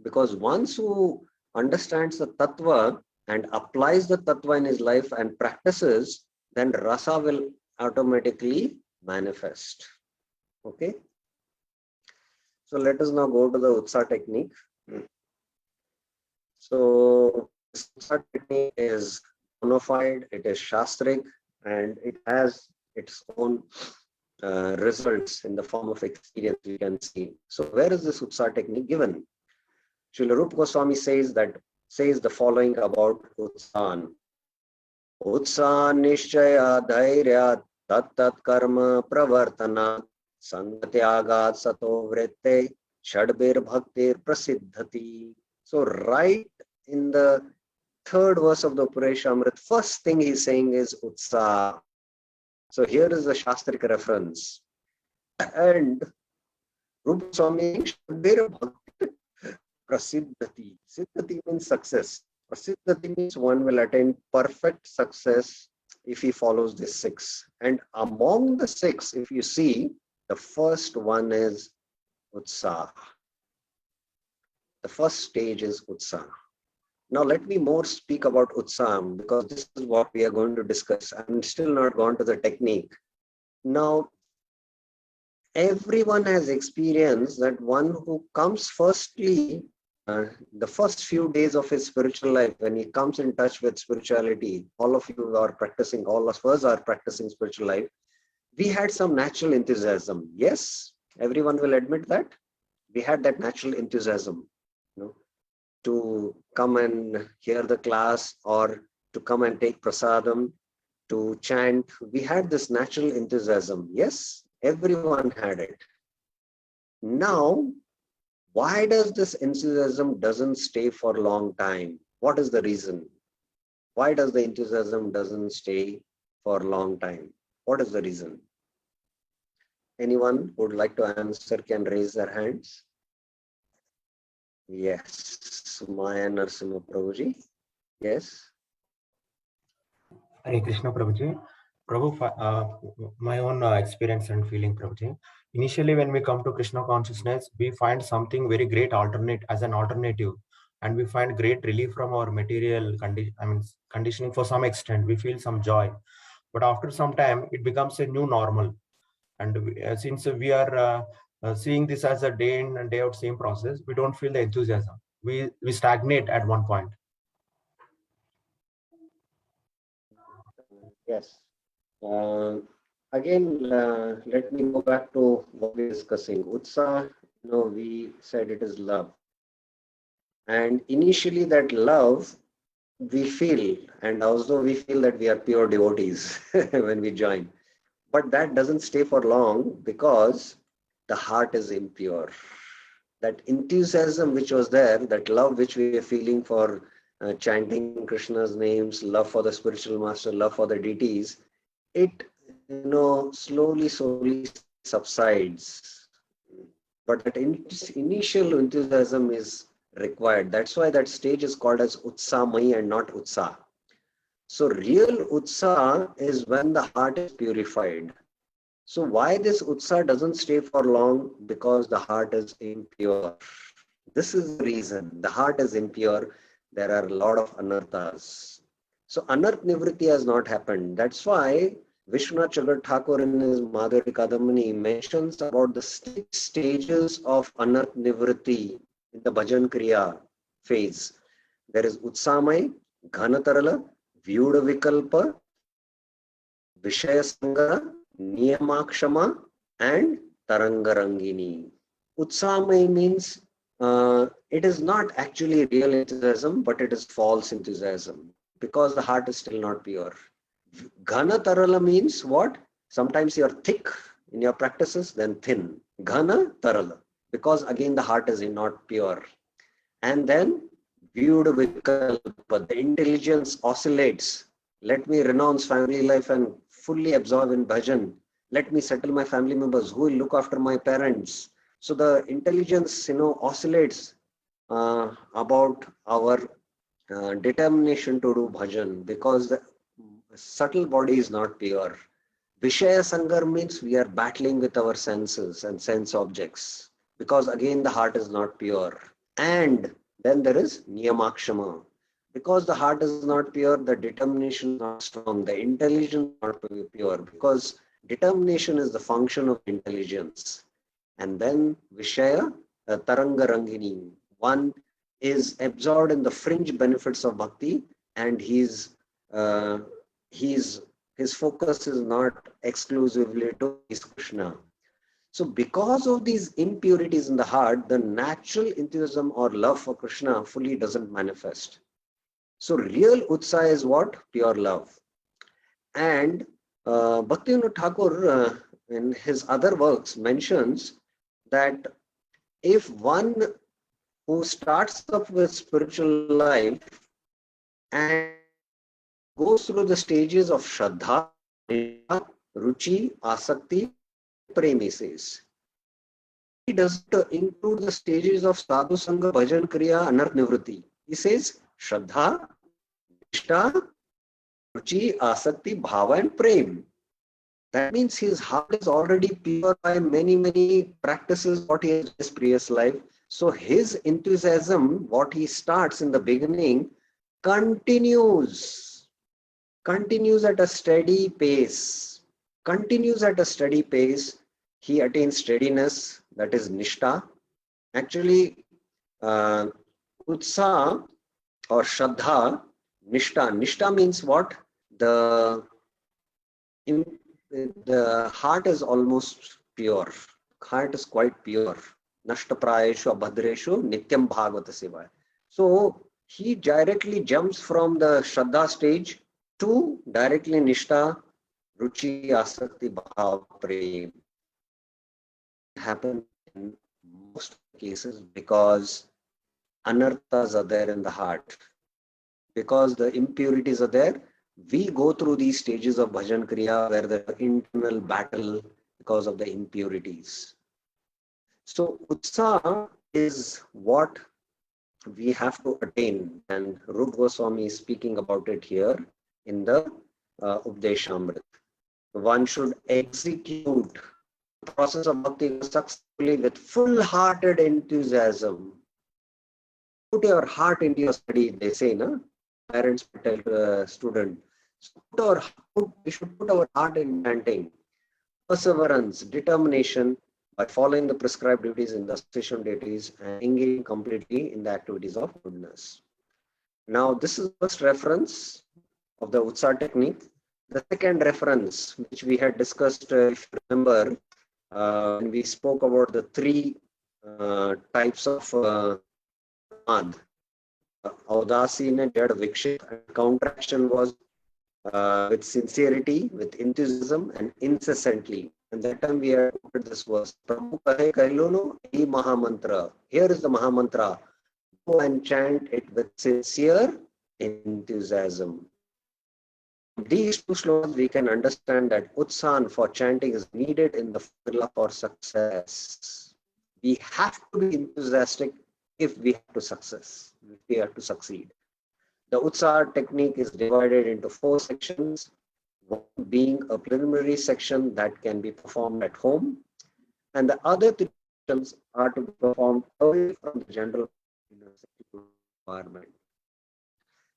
Speaker 1: Because once who understands the Tattva and applies the Tattva in his life and practices, then Rasa will automatically manifest. Okay? So let us now go to the Utsa technique. So this Utsa technique is bona fide, it is Shastric, and it has its own results in the form of experience we can see. So where is this Utsa technique given? Srila Rupa Goswami says the following about Utsan. Utsa nishchaya dhairya tat karma pravartana sangatyagat sato vritte shadbir bhaktir prasiddhati. So right in the third verse of the Upanishamrit, first thing he's saying is Utsa. So here is the Shastric reference. And Rupa Swami shadbir bhaktir prasiddhati. Siddhati means success. Prasiddhati means one will attain perfect success if he follows the 6. And among the 6, if you see, the first one is Utsaha. The first stage is Utsaha. Now let me more speak about Utsaha because this is what we are going to discuss. I'm still not gone to the technique. Now, everyone has experienced that one who comes firstly, the first few days of his spiritual life, when he comes in touch with spirituality, all of us are practicing spiritual life, we had some natural enthusiasm. Yes, everyone will admit that. We had that natural enthusiasm, to come and hear the class or to come and take prasadam, to chant. We had this natural enthusiasm. Yes, everyone had it. Now, why does this enthusiasm doesn't stay for a long time? What is the reason? Why does the enthusiasm doesn't stay for a long time? What is the reason? Anyone who would like to answer can raise their hands. Yes, Maya Narasimha Prabhuji. Yes.
Speaker 2: Hare Krishna Prabhuji. Prabhu, my own experience and feeling, Prabhuji. Initially, when we come to Krishna consciousness, we find something very great as an alternative, and we find great relief from our material conditioning for some extent. We feel some joy, but after some time, it becomes a new normal. And since we are seeing this as a day in and day out same process, we don't feel the enthusiasm. We stagnate at one point.
Speaker 1: Yes. Again, let me go back to what we're discussing. Utsaha, we said it is love. And initially that love we feel, and also we feel that we are pure devotees when we join. But that doesn't stay for long because the heart is impure. That enthusiasm which was there, that love which we are feeling for chanting Krishna's names, love for the spiritual master, love for the deities, it slowly subsides. But that initial enthusiasm is required. That's why that stage is called as Utsamai and not Utsa. So real Utsa is when the heart is purified. So why this Utsa doesn't stay for long? Because the heart is impure. This is the reason. The heart is impure. There are a lot of anarthas. So anarth nivritti has not happened. That's why Vishwanath Chandra Thakur in his Madhuri Kadamani mentions about the 6 stages of anarth nivritti in the bhajan kriya phase. There is Utsamai, Ghanatarala, Vyuda Vikalpa, Vishaya Sangara, Niyamakshama, and Tarangarangini. Utsamai means it is not actually real enthusiasm, but it is false enthusiasm because the heart is still not pure. Ghana Tarala means what? Sometimes you are thick in your practices, then thin. Ghana Tarala, because again the heart is not pure. And then viewed vikalpa, the intelligence oscillates. Let me renounce family life and fully absorb in bhajan. Let me settle my family members. Who will look after my parents? So the intelligence, oscillates about our determination to do bhajan because the subtle body is not pure. Vishaya Sangar means we are battling with our senses and sense objects because again the heart is not pure. And then there is Niyamakshama. Because the heart is not pure, the determination is not strong, the intelligence is not pure because determination is the function of intelligence. And then Vishaya, Tarangarangini. One is absorbed in the fringe benefits of bhakti and his focus is not exclusively to Krishna. So because of these impurities in the heart, the natural enthusiasm or love for Krishna fully doesn't manifest. So real Utsaha is what? Pure love. And Bhaktivinoda Thakur in his other works mentions that if one who starts up with spiritual life and goes through the stages of Shraddha, Ruchi, Asakti, Prem, he says. He doesn't include the stages of Sadhu Sangha, Bhajan Kriya, Anarth Nivritti. He says Shraddha, Nishta, Ruchi, Asakti, Bhava and Prem. That means his heart is already pure by many, many practices what he has in his previous life. So his enthusiasm, what he starts in the beginning, continues at a steady pace. He attains steadiness, that is Nishta. Actually, Utsa or Shraddha, Nishta means what? The heart is almost pure. Heart is quite pure. Nashta prayeshu abhadreshu nityam bhagavata sevaya. So he directly jumps from the Shraddha stage to directly Nishta, Ruchi, Asakti, Bhav, Prem. Happen in most cases because anarthas are there in the heart. Because the impurities are there, we go through these stages of bhajan kriya where the internal battle because of the impurities. So Utsaha is what we have to attain, and Rupa Goswami is speaking about it here in the Updeshamrit. One should execute the process of bhakti successfully with full-hearted enthusiasm. Put your heart into your study, they say, no? Parents tell the student. So we should put our heart in chanting. Perseverance, determination by following the prescribed duties in the association duties and engaging completely in the activities of goodness. Now, this is the first reference of the Utsaha technique. The second reference, which we had discussed, if you remember, when we spoke about the 3 types of Mad. Audasina, Jad, Vikshit, and counteraction was with sincerity, with enthusiasm, and incessantly. And that time we had quoted this verse, Prabhu kahe kailono hi Mahamantra. Here is the Mahamantra. Go and chant it with sincere enthusiasm. These 2 slokas we can understand that Utsahan for chanting is needed in the formula for success. We have to be enthusiastic if we have to succeed. The Utsar technique is divided into 4 sections, one being a preliminary section that can be performed at home, and the other 3 sections are to be performed away from the general environment.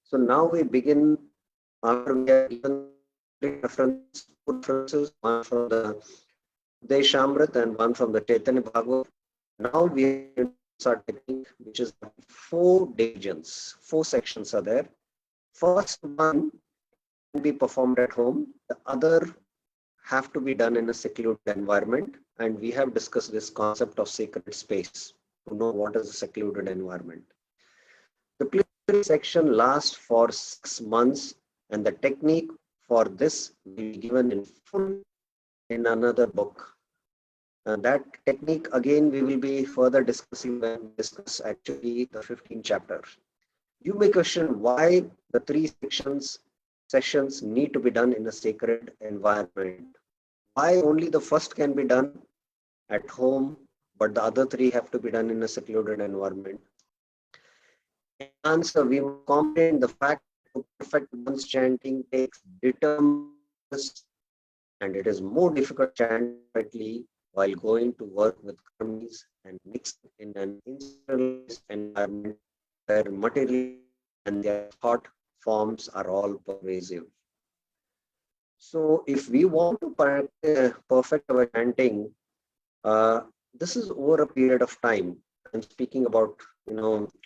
Speaker 1: So now we begin after we have given references, one from the Deshamrit and one from the Chaitanya Bhagavat. Now we start technique, which is 4 divisions, 4 sections are there. First one can be performed at home, the other have to be done in a secluded environment, and we have discussed this concept of sacred space to know what is a secluded environment. The preliminary section lasts for 6 months, and the technique for this will be given in full in another book. And that technique again we will be further discussing when we discuss actually the 15th chapter. You may question why the 3 sessions need to be done in a sacred environment. Why only the first can be done at home, but the other 3 have to be done in a secluded environment? Answer: we will comprehend the fact that to perfect one's chanting takes determined, and it is more difficult to chant correctly while going to work with karmis and mixed in an institutionalized environment where material and their thought forms are all pervasive. So if we want to perfect our chanting, this is over a period of time. I'm speaking about,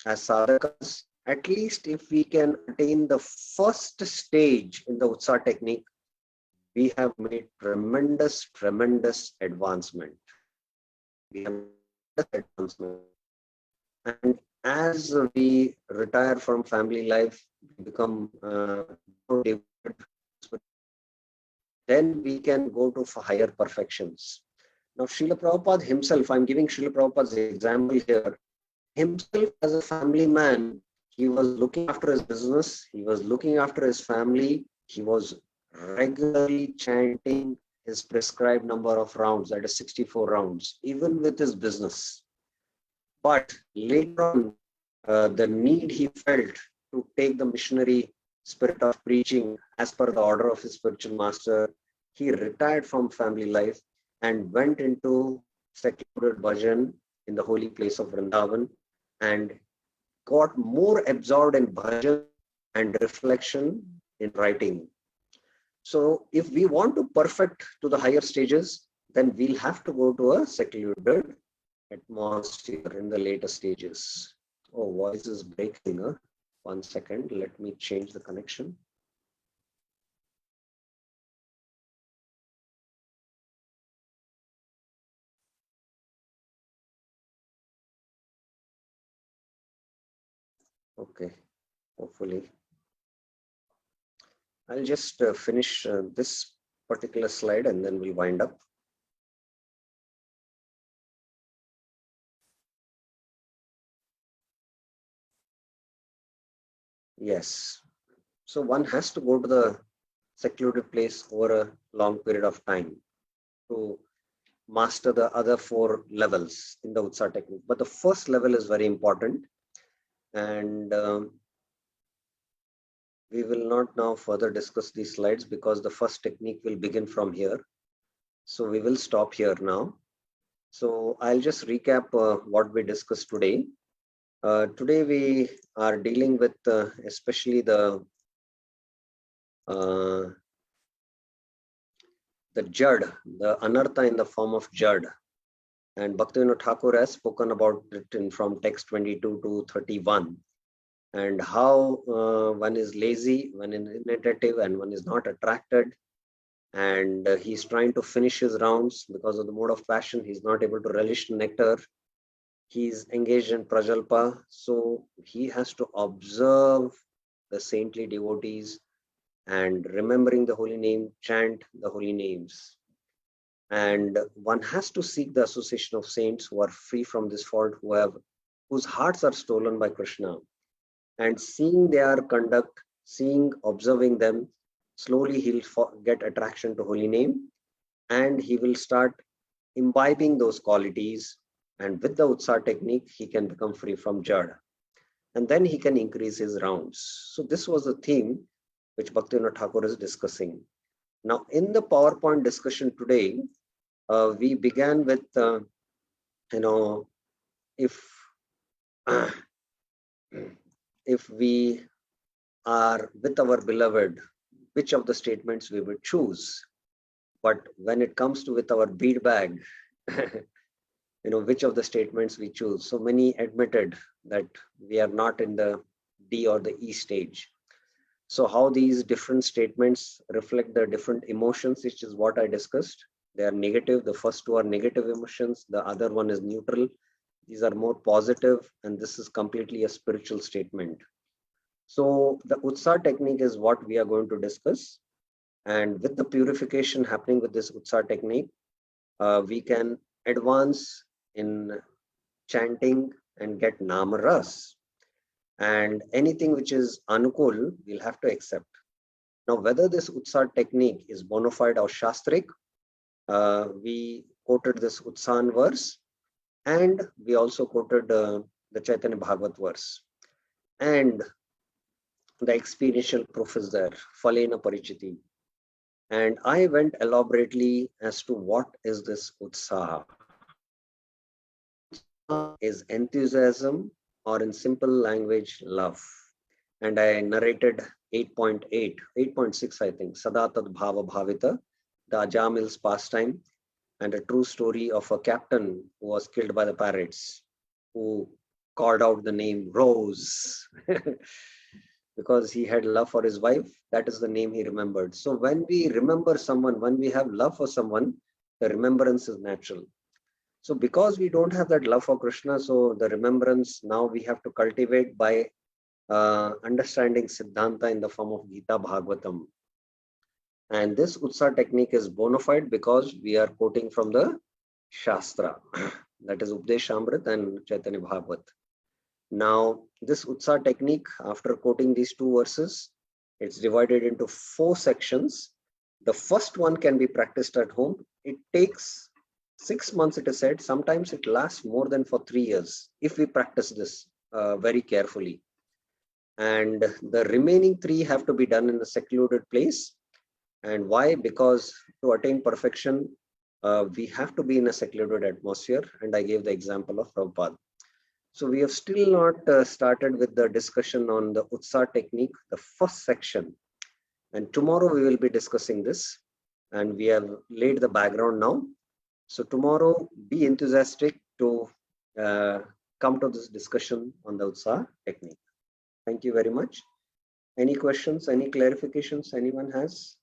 Speaker 1: as sadhakas, at least if we can attain the first stage in the Utsa technique, we have made tremendous advancement. We have advancement. And as we retire from family life, become more devoted, then we can go to higher perfections. Now, Srila Prabhupada himself, I'm giving Srila Prabhupada's example here, himself as a family man, he was looking after his business, he was looking after his family, he was regularly chanting his prescribed number of rounds, that is 64 rounds, even with his business. But later on, the need he felt to take the missionary spirit of preaching as per the order of his spiritual master, he retired from family life and went into secluded bhajan in the holy place of Vrindavan and got more absorbed in bhajan and reflection in writing. So if we want to perfect to the higher stages, then we'll have to go to a secluded atmosphere in the later stages. Oh, voice is breaking. Huh? 1 second, let me change the connection. Okay, hopefully. I'll just finish this particular slide and then we'll wind up. Yes. So one has to go to the secluded place over a long period of time to master the other 4 levels in the Utsa technique. But the first level is very important. And we will not now further discuss these slides because the first technique will begin from here. So we will stop here now. So I'll just recap what we discussed today. Today we are dealing with especially the Jad, the Anartha in the form of Jad. And Bhaktivinoda Thakur has spoken about it from text 22 to 31. And how one is lazy, one is inattentive, and one is not attracted. And he's trying to finish his rounds because of the mode of passion. He's not able to relish nectar. He's engaged in prajalpa. So he has to observe the saintly devotees and remembering the holy name, chant the holy names. And one has to seek the association of saints who are free from this fault, whose hearts are stolen by Krishna. And seeing their conduct, observing them, slowly he'll get attraction to holy name, and he will start imbibing those qualities And with the Utsaha technique, he can become free from Jad. And then he can increase his rounds. So this was the theme which Bhaktivinoda Thakur is discussing. Now, in the PowerPoint discussion today, we began with, if we are with our beloved, which of the statements we would choose. But when it comes to with our bead bag, which of the statements we choose. So many admitted that we are not in the D or the E stage. So how these different statements reflect the different emotions, which is what I discussed. They are negative. The first two are negative emotions. The other one is neutral. These are more positive, and this is completely a spiritual statement. So the Utsaha technique is what we are going to discuss. And with the purification happening with this Utsaha technique, we can advance in chanting and get Namaras. And anything which is Anukul, we'll have to accept. Now, whether this Utsaha technique is bona fide or Shastric, we quoted this Utsahan verse, and we also quoted the Chaitanya Bhagavat verse. And the experiential proof is there, Phalena Parichiti. And I went elaborately as to what is this Utsaha. Is enthusiasm, or in simple language, love. And I narrated 8.6, I think, Sadatad Bhava Bhavita, the Ajamil's pastime, and a true story of a captain who was killed by the pirates, who called out the name Rose. Because he had love for his wife, that is the name he remembered. So when we remember someone, when we have love for someone, the remembrance is natural. So because we don't have that love for Krishna, so the remembrance now we have to cultivate by understanding Siddhanta in the form of Gita Bhagavatam. And this Utsaha technique is bona fide because we are quoting from the Shastra, that is Updeshamrit and Chaitanya Bhagavat. Now, this Utsaha technique, after quoting these two verses, it's divided into 4 sections. The first one can be practiced at home. It takes 6 months, it is said. Sometimes it lasts more than for 3 years if we practice this very carefully. And the remaining 3 have to be done in a secluded place. And why? Because to attain perfection, we have to be in a secluded atmosphere. And I gave the example of Prabhupada. So we have still not started with the discussion on the Utsaha technique, the first section. And tomorrow we will be discussing this. And we have laid the background now. So tomorrow, be enthusiastic to come to this discussion on the Utsaha technique. Thank you very much. Any questions, any clarifications anyone has?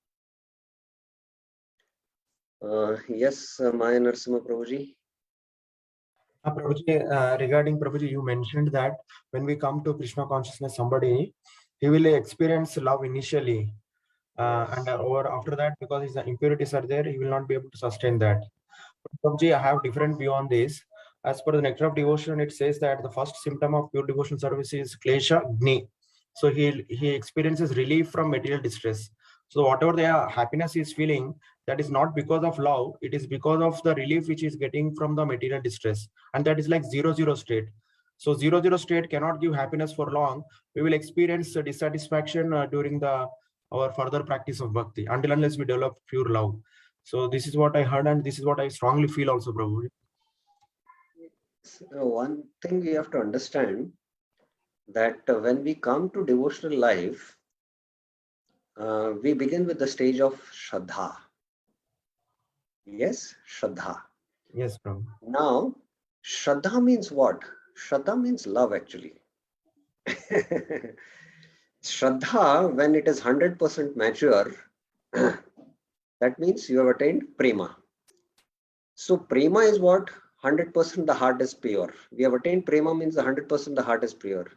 Speaker 1: Yes, Maya Narasimha Prabhuji.
Speaker 2: Prabhuji, regarding Prabhuji, you mentioned that when we come to Krishna consciousness, somebody, he will experience love initially. And after that, because his impurities are there, he will not be able to sustain that. Prabhuji, I have different view on this. As per the Nectar of Devotion, it says that the first symptom of pure devotion service is Klesha Agni. So he experiences relief from material distress. So whatever the happiness he is feeling, that is not because of love, it is because of the relief which is getting from the material distress. And that is like 0-0 state. So 0-0 state cannot give happiness for long. We will experience dissatisfaction during our further practice of bhakti, until unless we develop pure love. So this is what I heard, and this is what I strongly feel also, Prabhu.
Speaker 1: One thing we have to understand that when we come to devotional life, we begin with the stage of Shraddha. Yes, Shraddha.
Speaker 2: Yes, Prabhu.
Speaker 1: Now, Shraddha means what? Shraddha means love, actually. Shraddha, when it is 100% mature, that means you have attained prema. So prema is what? 100% the heart is pure. We have attained prema means 100% the heart is pure.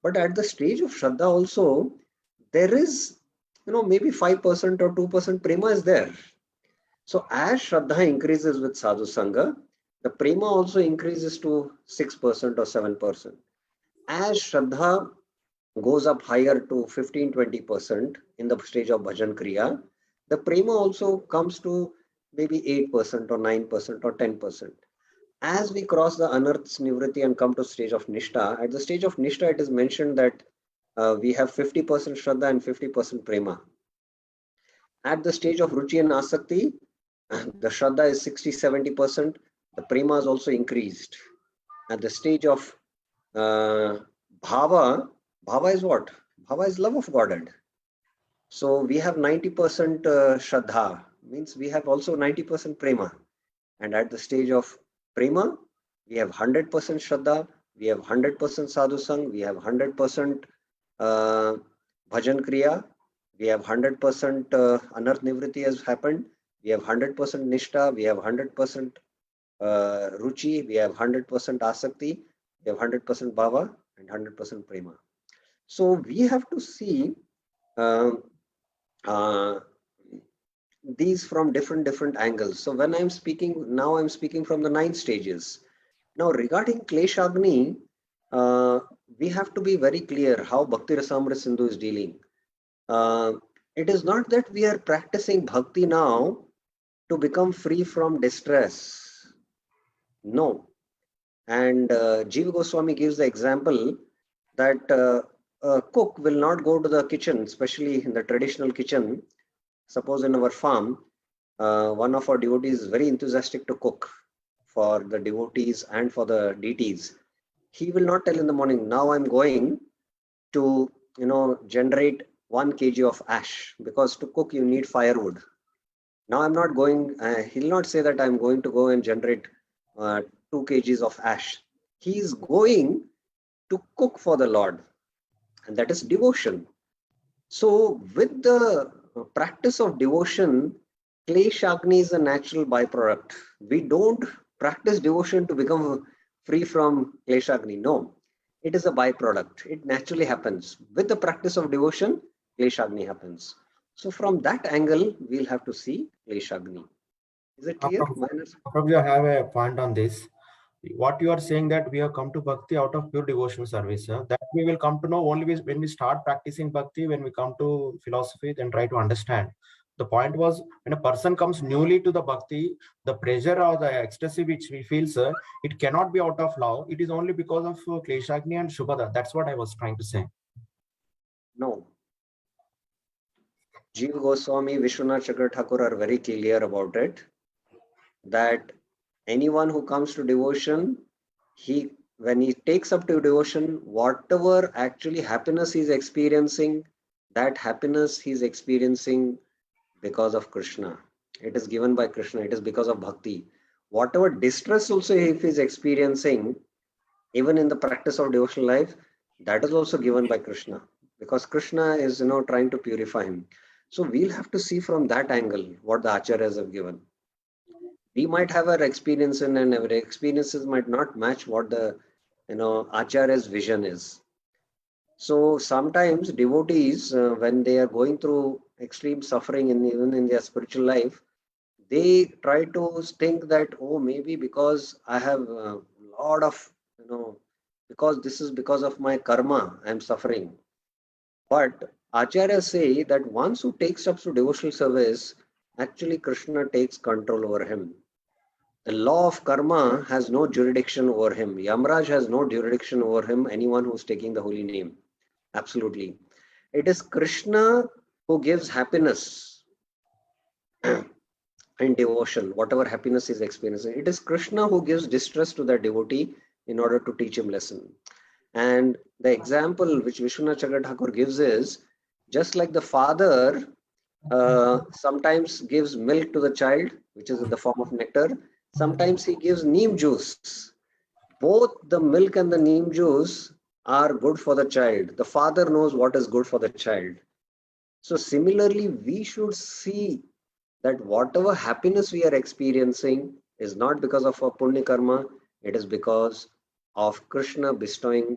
Speaker 1: But at the stage of Shraddha also, there is, maybe 5% or 2% prema is there. So as Shraddha increases with Sadhu Sangha, the prema also increases to 6% or 7%. As Shraddha goes up higher to 15-20% in the stage of Bhajan Kriya, the prema also comes to maybe 8% or 9% or 10%. as we cross the anarths, nivritti and come to stage of nishta, at the stage of nishta, it is mentioned that we have 50% shraddha and 50% prema. At the stage of ruchi and asakti, the shraddha is 60-70%. The prema is also increased. At the stage of bhava, bhava is what? Bhava is love of Godhead. So we have 90% shraddha, means we have also 90% prema. And at the stage of prema, we have 100% shraddha, we have 100% sadhu sang, we have 100% bhajan kriya, we have 100% anarth nivritti has happened, we have 100% nishta, we have 100% ruchi, we have 100% asakti, we have 100% bhava and 100% prema. So we have to see these from different angles. So when I'm speaking, now I'm speaking from the 9 stages. Now regarding Kleshagni, we have to be very clear how Bhakti Rasamrita Sindhu is dealing. It is not that we are practicing bhakti now to become free from distress. No. And Jiva Goswami gives the example that a cook will not go to the kitchen, especially in the traditional kitchen. Suppose in our farm, one of our devotees is very enthusiastic to cook for the devotees and for the deities. He will not tell in the morning, now I'm going to, generate 1 kg of ash, because to cook you need firewood. Now I'm not going, he'll not say that I'm going to go and generate 2 kgs of ash. He is going to cook for the Lord, and that is devotion. So with the practice of devotion, Kleshagni is a natural byproduct. We don't practice devotion to become free from Kleshagni. No, it is a byproduct. It naturally happens. With the practice of devotion, Kleshagni happens. So from that angle, we'll have to see Kleshagni. Is it clear?
Speaker 2: Probably I have a point on this. What you are saying that we have come to bhakti out of pure devotional service, that we will come to know only when we start practicing bhakti, when we come to philosophy, then try to understand. The point was, when a person comes newly to the bhakti, the pressure or the ecstasy which we feel, sir, it cannot be out of love. It is only because of Kleshagni and Shubhada. That's what I was trying to say.
Speaker 1: No. Jiva Goswami, Vishwanath Chakravarti Thakur are very clear about it, that anyone who comes to devotion, when he takes up to devotion, whatever actually happiness he's experiencing, that happiness he's experiencing because of Krishna. It is given by Krishna. It is because of bhakti. Whatever distress also if he's experiencing, even in the practice of devotional life, that is also given by Krishna, because Krishna is trying to purify him. So we'll have to see from that angle what the acharyas have given. We might have our experience and our experiences might not match what the acharya's vision is. So sometimes devotees, when they are going through extreme suffering even in their spiritual life, they try to think that, oh, maybe because I have a lot of, because this is because of my karma, I am suffering. But acharyas say that once who takes up to devotional service, actually Krishna takes control over him. The law of karma has no jurisdiction over him. Yamraj has no jurisdiction over him, anyone who's taking the holy name. Absolutely. It is Krishna who gives happiness and devotion, whatever happiness is experiencing. It is Krishna who gives distress to the devotee in order to teach him lesson. And the example which Vishwanath Chakravarti Thakur gives is, just like the father sometimes gives milk to the child, which is in the form of nectar. Sometimes he gives neem juice. Both the milk and the neem juice are good for the child. The father knows what is good for the child. So similarly, we should see that whatever happiness we are experiencing is not because of our punya karma. It is because of Krishna bestowing,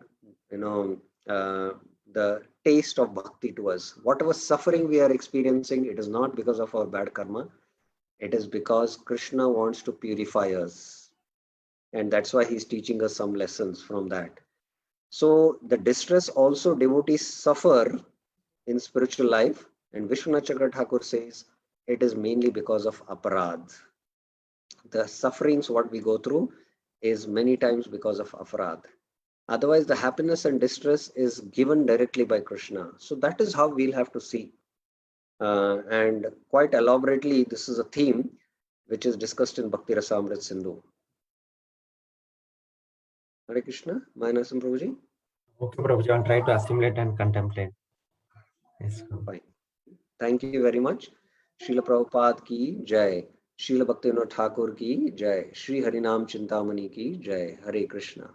Speaker 1: the taste of bhakti to us. Whatever suffering we are experiencing, it is not because of our bad karma. It is because Krishna wants to purify us. And that's why he's teaching us some lessons from that. So the distress also devotees suffer in spiritual life. And Vishwanath Chakravarti Thakur says, it is mainly because of aparadh. The sufferings what we go through, is many times because of aparadh. Otherwise, the happiness and distress is given directly by Krishna. So that is how we'll have to see. And quite elaborately, this is a theme which is discussed in Bhakti Rasamrit Sindhu. Hare Krishna, Mayanasan Prabhuji.
Speaker 2: Okay, Prabhuji, I'll try to assimilate and contemplate. Yes, Prabhu.
Speaker 1: Fine. Thank you very much. Srila Prabhupada ki jai. Srila Bhaktivinoda Thakur ki jai. Shri Harinam Chintamani ki jai. Hare Krishna.